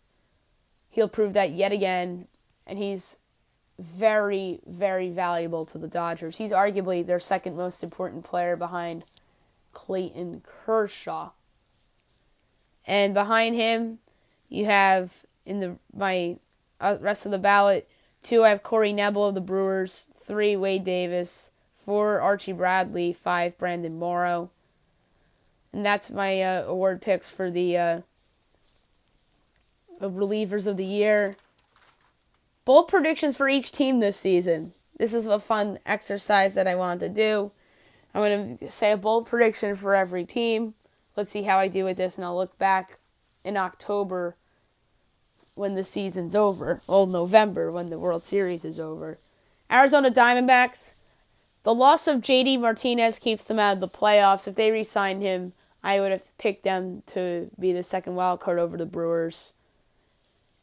he'll prove that yet again, and he's very, very valuable to the Dodgers. He's arguably their second most important player behind Clayton Kershaw. And behind him, you have, in my rest of the ballot, 2, I have Corey Nebel of the Brewers, 3, Wade Davis, 4, Archie Bradley, 5, Brandon Morrow. And that's my award picks for the relievers of the year. Bold predictions for each team this season. This is a fun exercise that I want to do. I'm going to say a bold prediction for every team. Let's see how I do with this, and I'll look back in October when the season's over. Well, November when the World Series is over. Arizona Diamondbacks. The loss of J.D. Martinez keeps them out of the playoffs. If they re-signed him, I would have picked them to be the second wild card over the Brewers.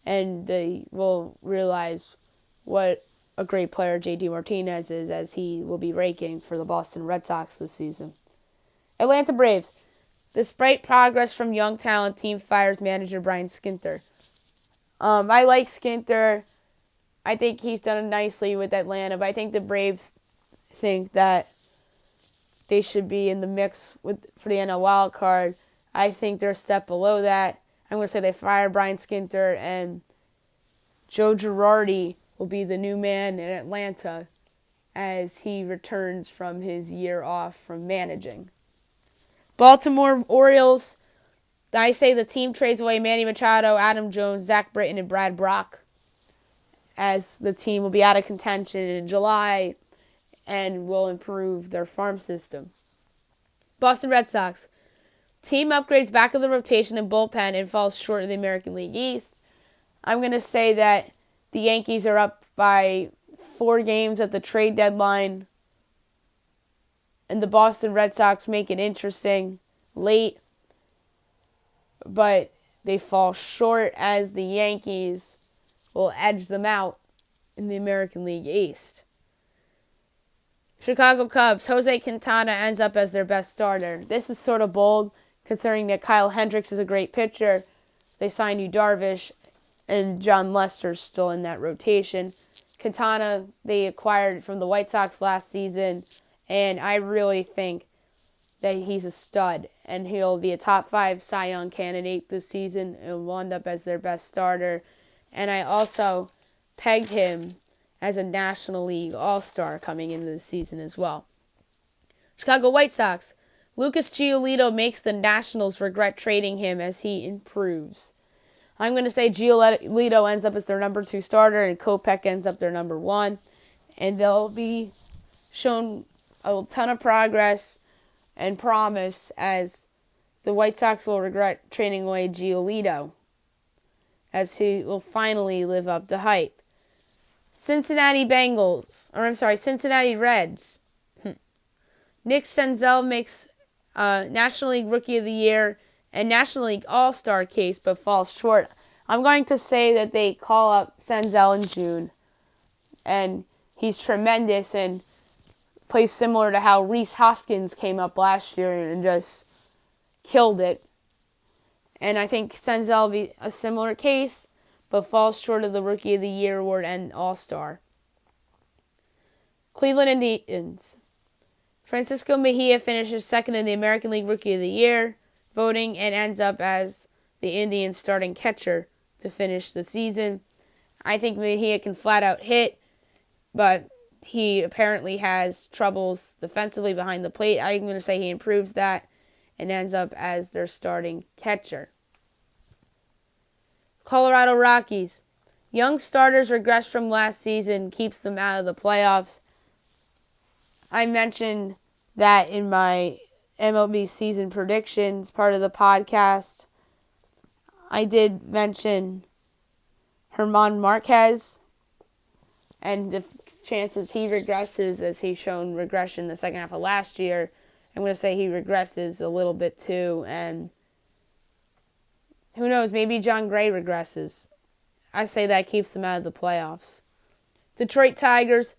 And they will realize what a great player J.D. Martinez is, as he will be raking for the Boston Red Sox this season. Atlanta Braves. Despite progress from young talent, team fires manager Brian Skinter. I like Skinter. I think he's done nicely with Atlanta, but I think the Braves think that they should be in the mix for the NL wild card. I think they're a step below that. I'm going to say they fire Brian Skinter, and Joe Girardi will be the new man in Atlanta as he returns from his year off from managing. Baltimore Orioles, I say the team trades away Manny Machado, Adam Jones, Zach Britton, and Brad Brock, as the team will be out of contention in July and will improve their farm system. Boston Red Sox, team upgrades back of the rotation and bullpen and falls short of the American League East. I'm going to say that the Yankees are up by 4 games at the trade deadline, and the Boston Red Sox make it interesting late, but they fall short as the Yankees will edge them out in the American League East. Chicago Cubs, Jose Quintana ends up as their best starter. This is sort of bold, considering that Kyle Hendricks is a great pitcher. They signed Yu Darvish, and John Lester's still in that rotation. Quintana, they acquired from the White Sox last season, and I really think that he's a stud, and he'll be a top 5 Cy Young candidate this season and will end up as their best starter. And I also pegged him as a National League All-Star coming into the season as well. Chicago White Sox, Lucas Giolito makes the Nationals regret trading him as he improves. I'm going to say Giolito ends up as their number 2 starter and Kopech ends up their number 1. And they'll be shown a ton of progress and promise as the White Sox will regret trading away Giolito, as he will finally live up to hype. Cincinnati Reds. Nick Senzel makes National League Rookie of the Year and National League All-Star case, but falls short. I'm going to say that they call up Senzel in June, and he's tremendous and plays similar to how Rhys Hoskins came up last year and just killed it. And I think Senzel will be a similar case, but falls short of the Rookie of the Year award and All-Star. Cleveland Indians. Francisco Mejia finishes second in the American League Rookie of the Year voting and ends up as the Indians' starting catcher to finish the season. I think Mejia can flat out hit, but he apparently has troubles defensively behind the plate. I'm going to say he improves that and ends up as their starting catcher. Colorado Rockies. Young starters regress from last season, keeps them out of the playoffs. I mentioned that in my MLB season predictions part of the podcast. I did mention German Marquez and the chances he regresses, as he's shown regression the second half of last year. I'm going to say he regresses a little bit too, and who knows, maybe John Gray regresses. I say that keeps them out of the playoffs. Detroit Tigers.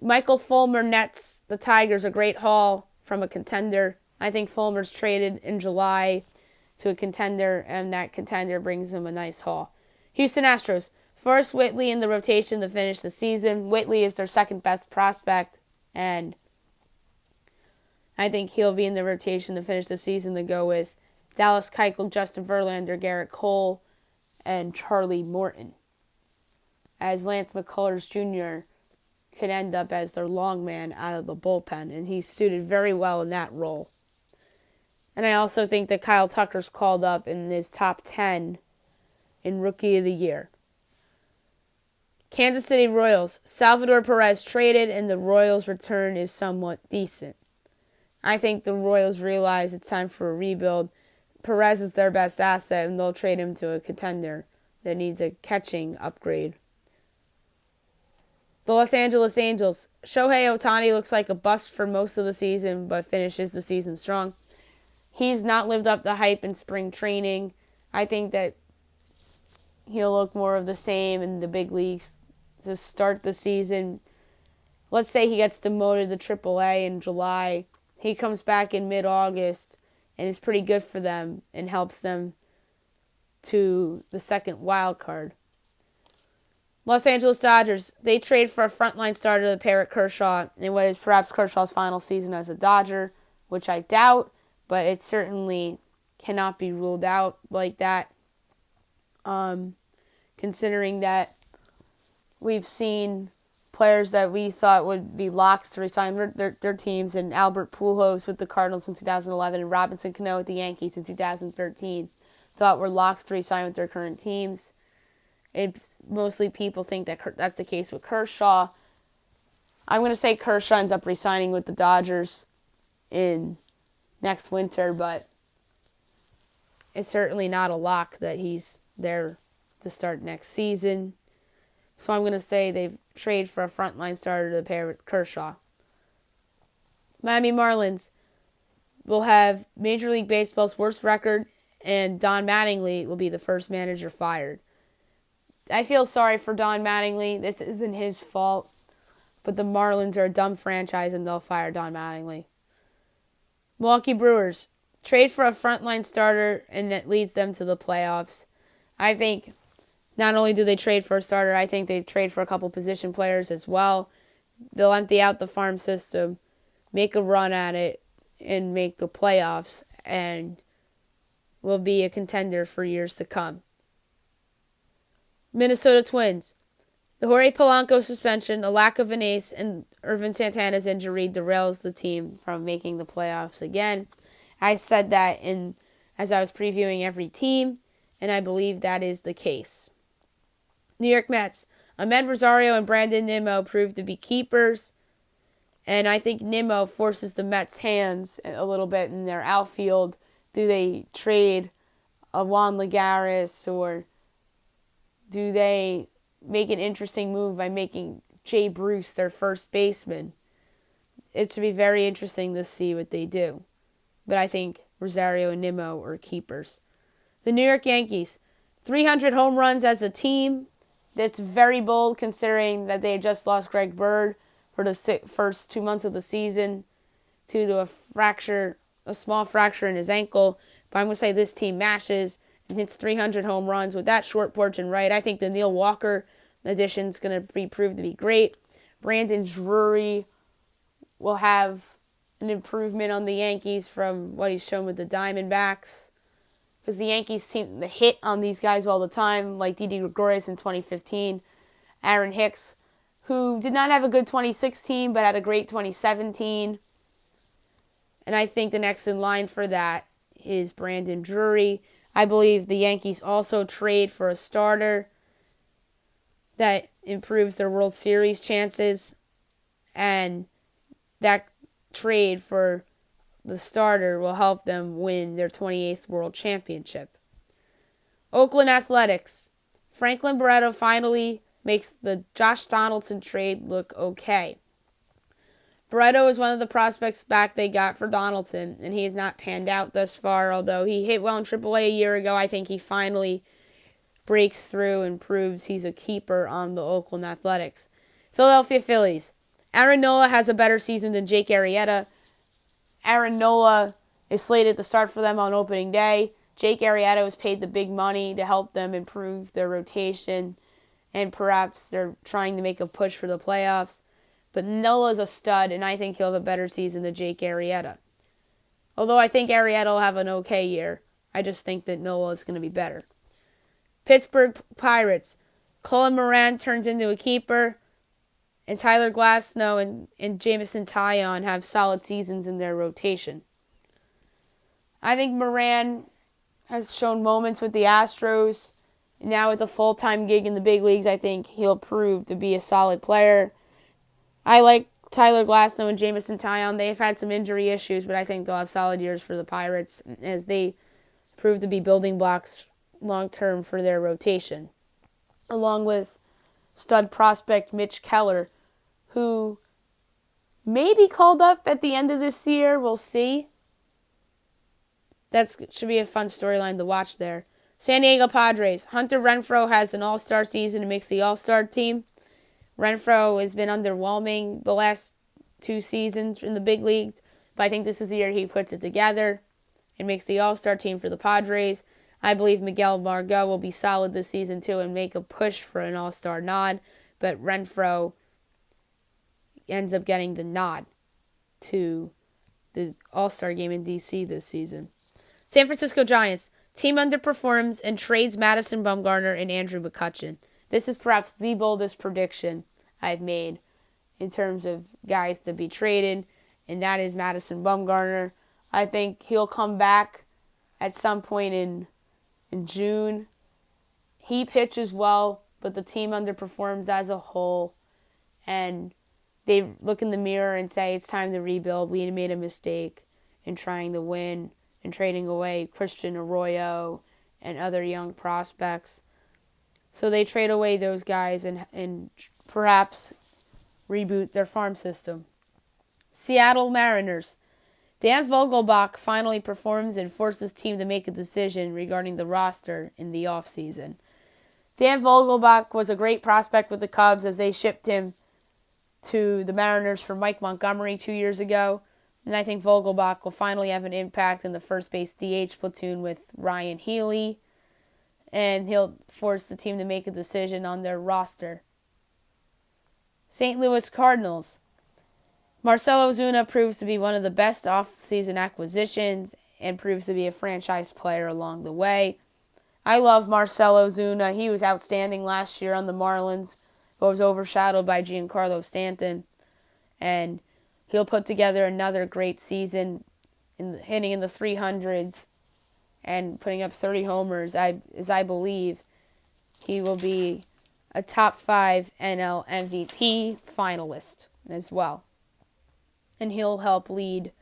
Michael Fulmer nets the Tigers a great haul from a contender. I think Fulmer's traded in July to a contender, and that contender brings him a nice haul. Houston Astros. Forrest Whitley in the rotation to finish the season. Whitley is their second best prospect, and I think he'll be in the rotation to finish the season to go with Dallas Keuchel, Justin Verlander, Garrett Cole, and Charlie Morton, as Lance McCullers Jr. could end up as their long man out of the bullpen, and he's suited very well in that role. And I also think that Kyle Tucker's called up in his top 10 in Rookie of the Year. Kansas City Royals. Salvador Perez traded, and the Royals' return is somewhat decent. I think the Royals realize it's time for a rebuild. Perez is their best asset, and they'll trade him to a contender that needs a catching upgrade. The Los Angeles Angels. Shohei Ohtani looks like a bust for most of the season, but finishes the season strong. He's not lived up to hype in spring training. I think that he'll look more of the same in the big leagues to start the season. Let's say he gets demoted to AAA in July. He comes back in mid-August and is pretty good for them and helps them to the second wild card. Los Angeles Dodgers. They trade for a frontline starter to pair with Kershaw in what is perhaps Kershaw's final season as a Dodger, which I doubt, but it certainly cannot be ruled out like that. Considering that we've seen players that we thought would be locks to resign their teams, and Albert Pujols with the Cardinals in 2011 and Robinson Cano with the Yankees in 2013 thought were locks to resign with their current teams. It's mostly people think that that's the case with Kershaw. I'm going to say Kershaw ends up resigning with the Dodgers in next winter, but it's certainly not a lock that he's there to start next season. So I'm going to say they've traded for a frontline starter to pair with Kershaw. Miami Marlins will have Major League Baseball's worst record, and Don Mattingly will be the first manager fired. I feel sorry for Don Mattingly. This isn't his fault, but the Marlins are a dumb franchise, and they'll fire Don Mattingly. Milwaukee Brewers. Trade for a frontline starter, and that leads them to the playoffs. I think not only do they trade for a starter, I think they trade for a couple position players as well. They'll empty out the farm system, make a run at it, and make the playoffs, and will be a contender for years to come. Minnesota Twins. The Jorge Polanco suspension, a lack of an ace, and Irvin Santana's injury derails the team from making the playoffs again. I said that as I was previewing every team, and I believe that is the case. New York Mets. Ahmed Rosario and Brandon Nimmo proved to be keepers, and I think Nimmo forces the Mets' hands a little bit in their outfield. Do they trade a Juan Lagares, or do they make an interesting move by making Jay Bruce their first baseman? It should be very interesting to see what they do. But I think Rosario and Nimmo are keepers. The New York Yankees. 300 home runs as a team. That's very bold considering that they had just lost Greg Bird for the first 2 months of the season due to a small fracture in his ankle. But I'm going to say this team mashes and hits 300 home runs with that short porch and right. I think the Neil Walker addition is going to be proved to be great. Brandon Drury will have an improvement on the Yankees from what he's shown with the Diamondbacks. because the Yankees seem to hit on these guys all the time, like Didi Gregorius in 2015, Aaron Hicks, who did not have a good 2016 but had a great 2017. And I think the next in line for that is Brandon Drury. I believe the Yankees also trade for a starter that improves their World Series chances, and that trade for the starter will help them win their 28th World Championship. Oakland Athletics. Franklin Barreto finally makes the Josh Donaldson trade look okay. Barreto is one of the prospects back they got for Donaldson, and he has not panned out thus far. Although he hit well in AAA a year ago, I think he finally breaks through and proves he's a keeper on the Oakland Athletics. Philadelphia Phillies. Aaron Nola has a better season than Jake Arrieta. Aaron Nola is slated to start for them on opening day. Jake Arrieta was paid the big money to help them improve their rotation, and perhaps they're trying to make a push for the playoffs. But Nola's a stud, and I think he'll have a better season than Jake Arrieta. Although I think Arrieta will have an okay year, I just think that Nola is going to be better. Pittsburgh Pirates. Colin Moran turns into a keeper, and Tyler Glasnow and Jameson Taillon have solid seasons in their rotation. I think Moran has shown moments with the Astros. Now with a full-time gig in the big leagues, I think he'll prove to be a solid player. I like Tyler Glasnow and Jameson Taillon. They've had some injury issues, but I think they'll have solid years for the Pirates as they prove to be building blocks long-term for their rotation. Along with stud prospect Mitch Keller, who may be called up at the end of this year. We'll see. That should be a fun storyline to watch there. San Diego Padres. Hunter Renfroe has an all-star season and makes the all-star team. Renfroe has been underwhelming the last 2 seasons in the big leagues, but I think this is the year he puts it together and makes the all-star team for the Padres. I believe Miguel Margot will be solid this season too and make a push for an all-star nod, but Renfroe ends up getting the nod to the all-star game in D.C. this season. San Francisco Giants. Team underperforms and trades Madison Bumgarner and Andrew McCutchen. This is perhaps the boldest prediction I've made in terms of guys to be traded, and that is Madison Bumgarner. I think he'll come back at some point in June. He pitches well, but the team underperforms as a whole, and they look in the mirror and say it's time to rebuild. We made a mistake in trying to win and trading away Christian Arroyo and other young prospects. So they trade away those guys and perhaps reboot their farm system. Seattle Mariners. Dan Vogelbach finally performs and forces his team to make a decision regarding the roster in the offseason. Dan Vogelbach was a great prospect with the Cubs as they shipped him to the Mariners for Mike Montgomery 2 years ago. And I think Vogelbach will finally have an impact in the first base DH platoon with Ryan Healy. And he'll force the team to make a decision on their roster. St. Louis Cardinals. Marcell Ozuna proves to be one of the best off-season acquisitions and proves to be a franchise player along the way. I love Marcell Ozuna. He was outstanding last year on the Marlins, but was overshadowed by Giancarlo Stanton. And he'll put together another great season, hitting in the 300s and putting up 30 homers. As I believe he will be a top 5 NL MVP finalist as well. And he'll help lead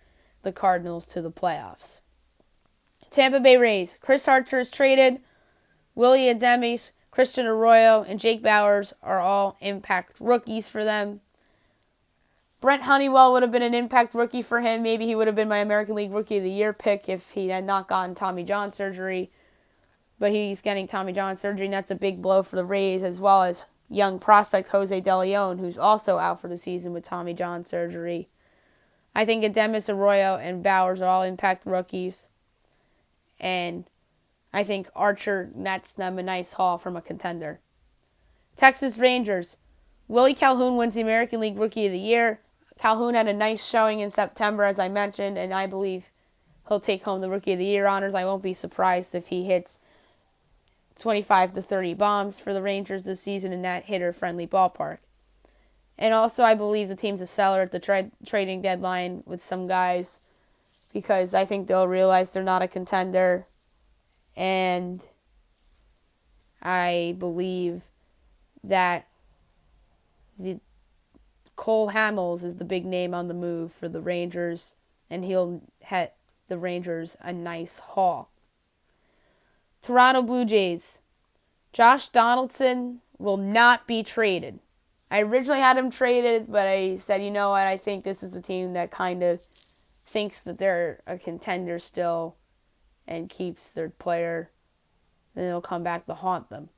the Cardinals to the playoffs. Tampa Bay Rays. Chris Archer is traded. Willie Adames, Christian Arroyo, and Jake Bauers are all impact rookies for them. Brent Honeywell would have been an impact rookie for him. Maybe he would have been my American League Rookie of the Year pick if he had not gotten Tommy John surgery. But he's getting Tommy John surgery, and that's a big blow for the Rays, as well as young prospect Jose De Leon, who's also out for the season with Tommy John surgery. I think Adames, Arroyo, and Bauers are all impact rookies. And I think Archer nets them a nice haul from a contender. Texas Rangers. Willie Calhoun wins the American League Rookie of the Year. Calhoun had a nice showing in September, as I mentioned, and I believe he'll take home the Rookie of the Year honors. I won't be surprised if he hits 25 to 30 bombs for the Rangers this season in that hitter-friendly ballpark. And also, I believe the team's a seller at the trading deadline with some guys because I think they'll realize they're not a contender. And I believe that Cole Hamels is the big name on the move for the Rangers, and he'll hit the Rangers a nice haul. Toronto Blue Jays. Josh Donaldson will not be traded. I originally had him traded, but I said, you know what, I think this is the team that kind of thinks that they're a contender still and keeps their player, then it'll come back to haunt them.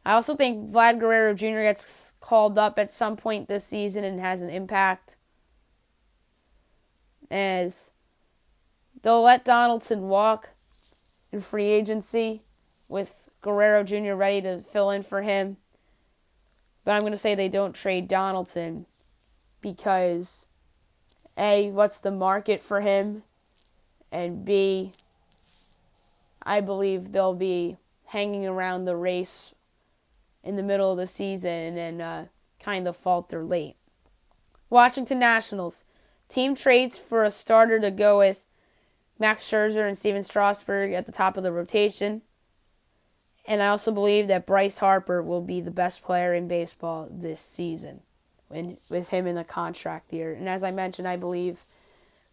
I also think Vlad Guerrero Jr. gets called up at some point this season and has an impact, as they'll let Donaldson walk in free agency with Guerrero Jr. ready to fill in for him. But I'm going to say they don't trade Donaldson because, A, what's the market for him? And B, I believe they'll be hanging around the race in the middle of the season and kind of falter late. Washington Nationals. Team trades for a starter to go with Max Scherzer and Steven Strasburg at the top of the rotation. And I also believe that Bryce Harper will be the best player in baseball this season with him in the contract year. And as I mentioned, I believe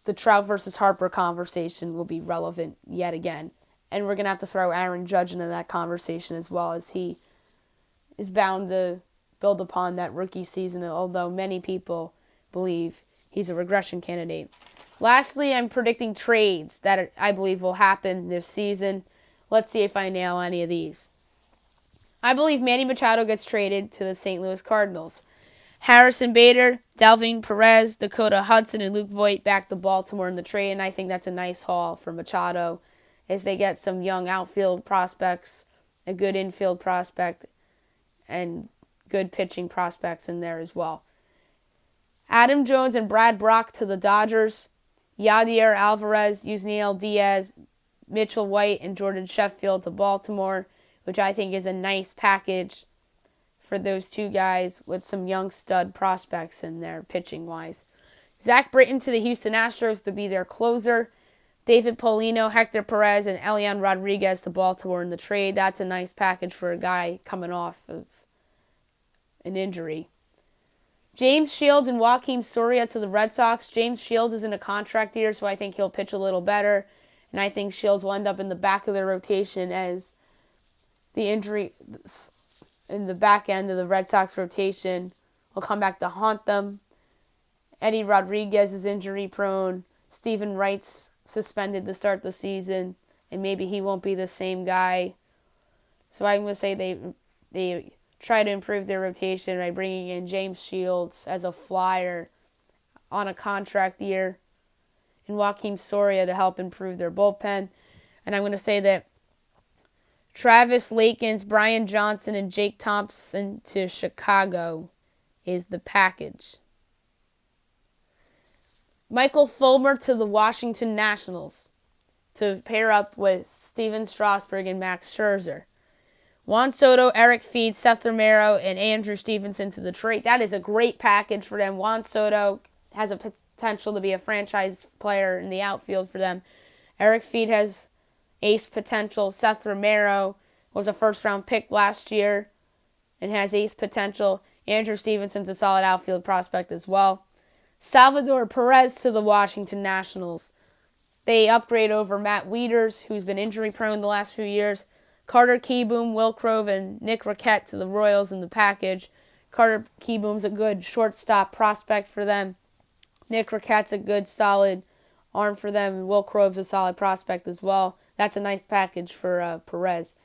the Trout versus Harper conversation will be relevant yet again. And we're going to have to throw Aaron Judge into that conversation as well, as he is bound to build upon that rookie season, although many people believe he's a regression candidate. Lastly, I'm predicting trades that I believe will happen this season. Let's see if I nail any of these. I believe Manny Machado gets traded to the St. Louis Cardinals. Harrison Bader, Delvin Perez, Dakota Hudson, and Luke Voit back to Baltimore in the trade, and I think that's a nice haul for Machado as they get some young outfield prospects, a good infield prospect, and good pitching prospects in there as well. Adam Jones and Brad Brock to the Dodgers. Yadier Alvarez, Yusniel Diaz, Mitchell White, and Jordan Sheffield to Baltimore, which I think is a nice package for those two guys with some young stud prospects in there pitching-wise. Zach Britton to the Houston Astros to be their closer. David Paulino, Hector Perez, and Elian Rodriguez to Baltimore in the trade. That's a nice package for a guy coming off of an injury. James Shields and Joakim Soria to the Red Sox. James Shields is in a contract year, so I think he'll pitch a little better. And I think Shields will end up in the back of their rotation as the injury in the back end of the Red Sox rotation will come back to haunt them. Eddie Rodriguez is injury prone. Stephen Wright's suspended to start the season, and maybe he won't be the same guy. So I'm going to say they try to improve their rotation by bringing in James Shields as a flyer on a contract year and Joakim Soria to help improve their bullpen. And I'm going to say that Travis Lakins, Brian Johnson, and Jake Thompson to Chicago is the package. Michael Fulmer to the Washington Nationals to pair up with Steven Strasburg and Max Scherzer. Juan Soto, Eric Feed, Seth Romero, and Andrew Stevenson to Detroit. That is a great package for them. Juan Soto has a potential to be a franchise player in the outfield for them. Eric Feed has ace potential. Seth Romero was a first-round pick last year and has ace potential. Andrew Stevenson's a solid outfield prospect as well. Salvador Perez to the Washington Nationals. They upgrade over Matt Wieters, who's been injury-prone the last few years. Carter Kieboom, Will Krove, and Nick Raquette to the Royals in the package. Carter Kieboom's a good shortstop prospect for them. Nick Raquette's a good, solid arm for them, and Will Krove's a solid prospect as well. That's a nice package for Perez.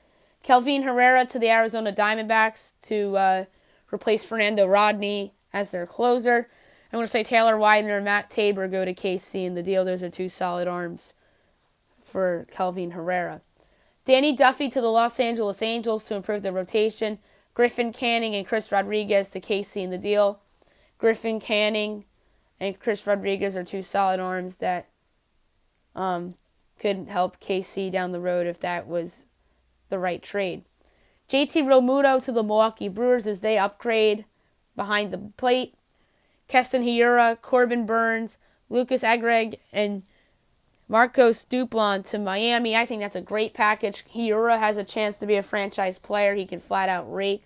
Kelvin Herrera to the Arizona Diamondbacks to replace Fernando Rodney as their closer. I'm going to say Taylor Widener and Matt Tabor go to KC in the deal. Those are two solid arms for Kelvin Herrera. Danny Duffy to the Los Angeles Angels to improve their rotation. Griffin Canning and Chris Rodriguez to KC in the deal. Griffin Canning and Chris Rodriguez are two solid arms that could help KC down the road if that was the right trade. JT Realmuto to the Milwaukee Brewers as they upgrade behind the plate. Keston Hiura, Corbin Burns, Lucas Egreg, and Marcos Duplan to Miami. I think that's a great package. Hiura has a chance to be a franchise player. He can flat out rake.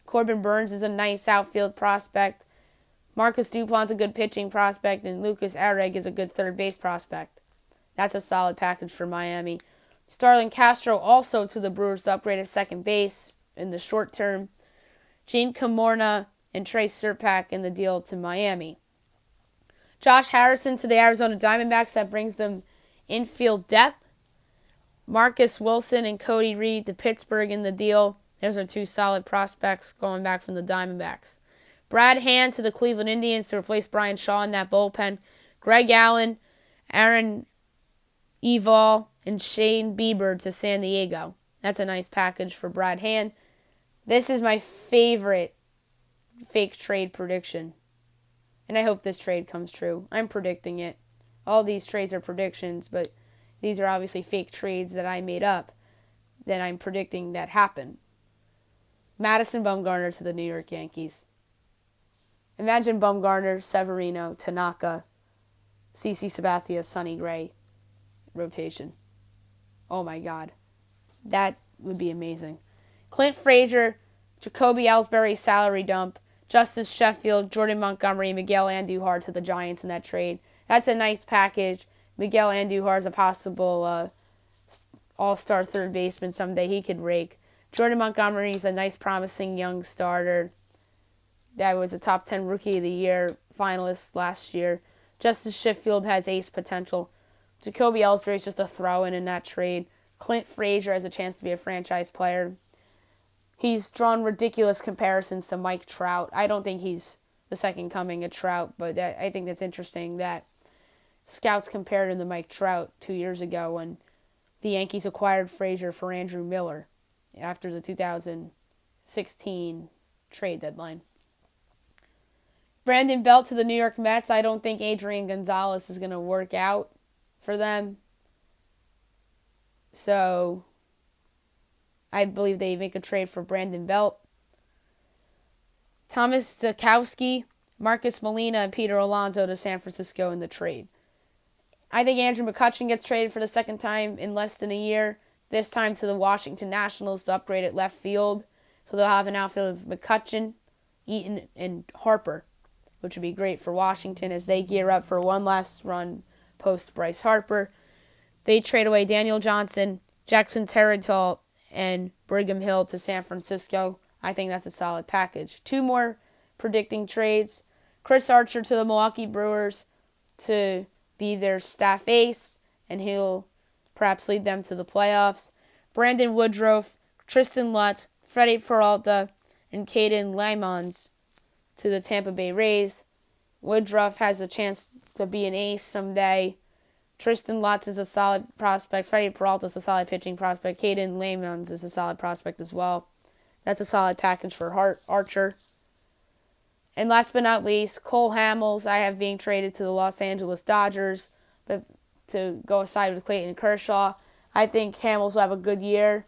Corbin Burns is a nice outfield prospect. Marcus Duplan's a good pitching prospect, and Lucas Egreg is a good third base prospect. That's a solid package for Miami. Starlin Castro also to the Brewers to upgrade at second base in the short term. Gene Camorna and Trey Serpak in the deal to Miami. Josh Harrison to the Arizona Diamondbacks. That brings them infield depth. Marcus Wilson and Cody Reed to Pittsburgh in the deal. Those are two solid prospects going back from the Diamondbacks. Brad Hand to the Cleveland Indians to replace Brian Shaw in that bullpen. Greg Allen, Aaron Eval, and Shane Bieber to San Diego. That's a nice package for Brad Hand. This is my favorite fake trade prediction. And I hope this trade comes true. I'm predicting it. All these trades are predictions, but these are obviously fake trades that I made up that I'm predicting that happen. Madison Bumgarner to the New York Yankees. Imagine Bumgarner, Severino, Tanaka, CC Sabathia, Sonny Gray rotation. Oh my God. That would be amazing. Clint Frazier, Jacoby Ellsbury salary dump, Justice Sheffield, Jordan Montgomery, Miguel Andujar to the Giants in that trade. That's a nice package. Miguel Andujar is a possible all-star third baseman someday. He could rake. Jordan Montgomery is a nice, promising young starter. That was a top 10 Rookie of the Year finalist last year. Justice Sheffield has ace potential. Jacoby Ellsbury is just a throw-in in that trade. Clint Frazier has a chance to be a franchise player. He's drawn ridiculous comparisons to Mike Trout. I don't think he's the second coming of Trout, but I think that's interesting that scouts compared him to Mike Trout 2 years ago when the Yankees acquired Frazier for Andrew Miller after the 2016 trade deadline. Brandon Belt to the New York Mets. I don't think Adrian Gonzalez is going to work out for them. So I believe they make a trade for Brandon Belt. Thomas Zakowski, Marcus Molina, and Peter Alonso to San Francisco in the trade. I think Andrew McCutchen gets traded for the second time in less than a year. This time to the Washington Nationals to upgrade at left field. So they'll have an outfield of McCutchen, Eaton, and Harper, which would be great for Washington as they gear up for one last run post Bryce Harper. They trade away Daniel Johnson, Jackson Territorial, and Brigham Hill to San Francisco. I think that's a solid package. Two more predicting trades. Chris Archer to the Milwaukee Brewers to be their staff ace, and he'll perhaps lead them to the playoffs. Brandon Woodruff, Tristan Lutz, Freddie Peralta, and Caden Lemons to the Tampa Bay Rays. Woodruff has a chance to be an ace someday. Tristan Lutz is a solid prospect. Freddie Peralta is a solid pitching prospect. Caden Lemons is a solid prospect as well. That's a solid package for Archer. And last but not least, Cole Hamels, I have being traded to the Los Angeles Dodgers, but to go aside with Clayton Kershaw. I think Hamels will have a good year,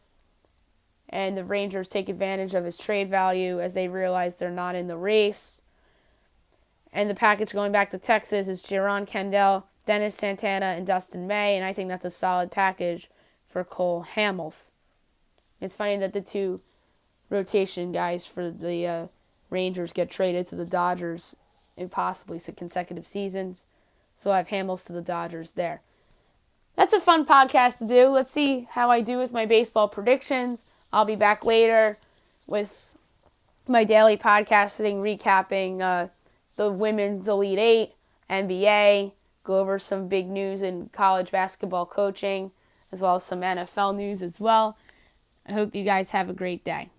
and the Rangers take advantage of his trade value as they realize they're not in the race. And the package going back to Texas is Jaron Kendall, Dennis Santana, and Dustin May, and I think that's a solid package for Cole Hamels. It's funny that the two rotation guys for the Rangers get traded to the Dodgers in possibly some consecutive seasons. So I have Hamels to the Dodgers there. That's a fun podcast to do. Let's see how I do with my baseball predictions. I'll be back later with my daily podcasting, recapping the Women's Elite Eight, NBA, go over some big news in college basketball coaching, as well as some NFL news as well. I hope you guys have a great day.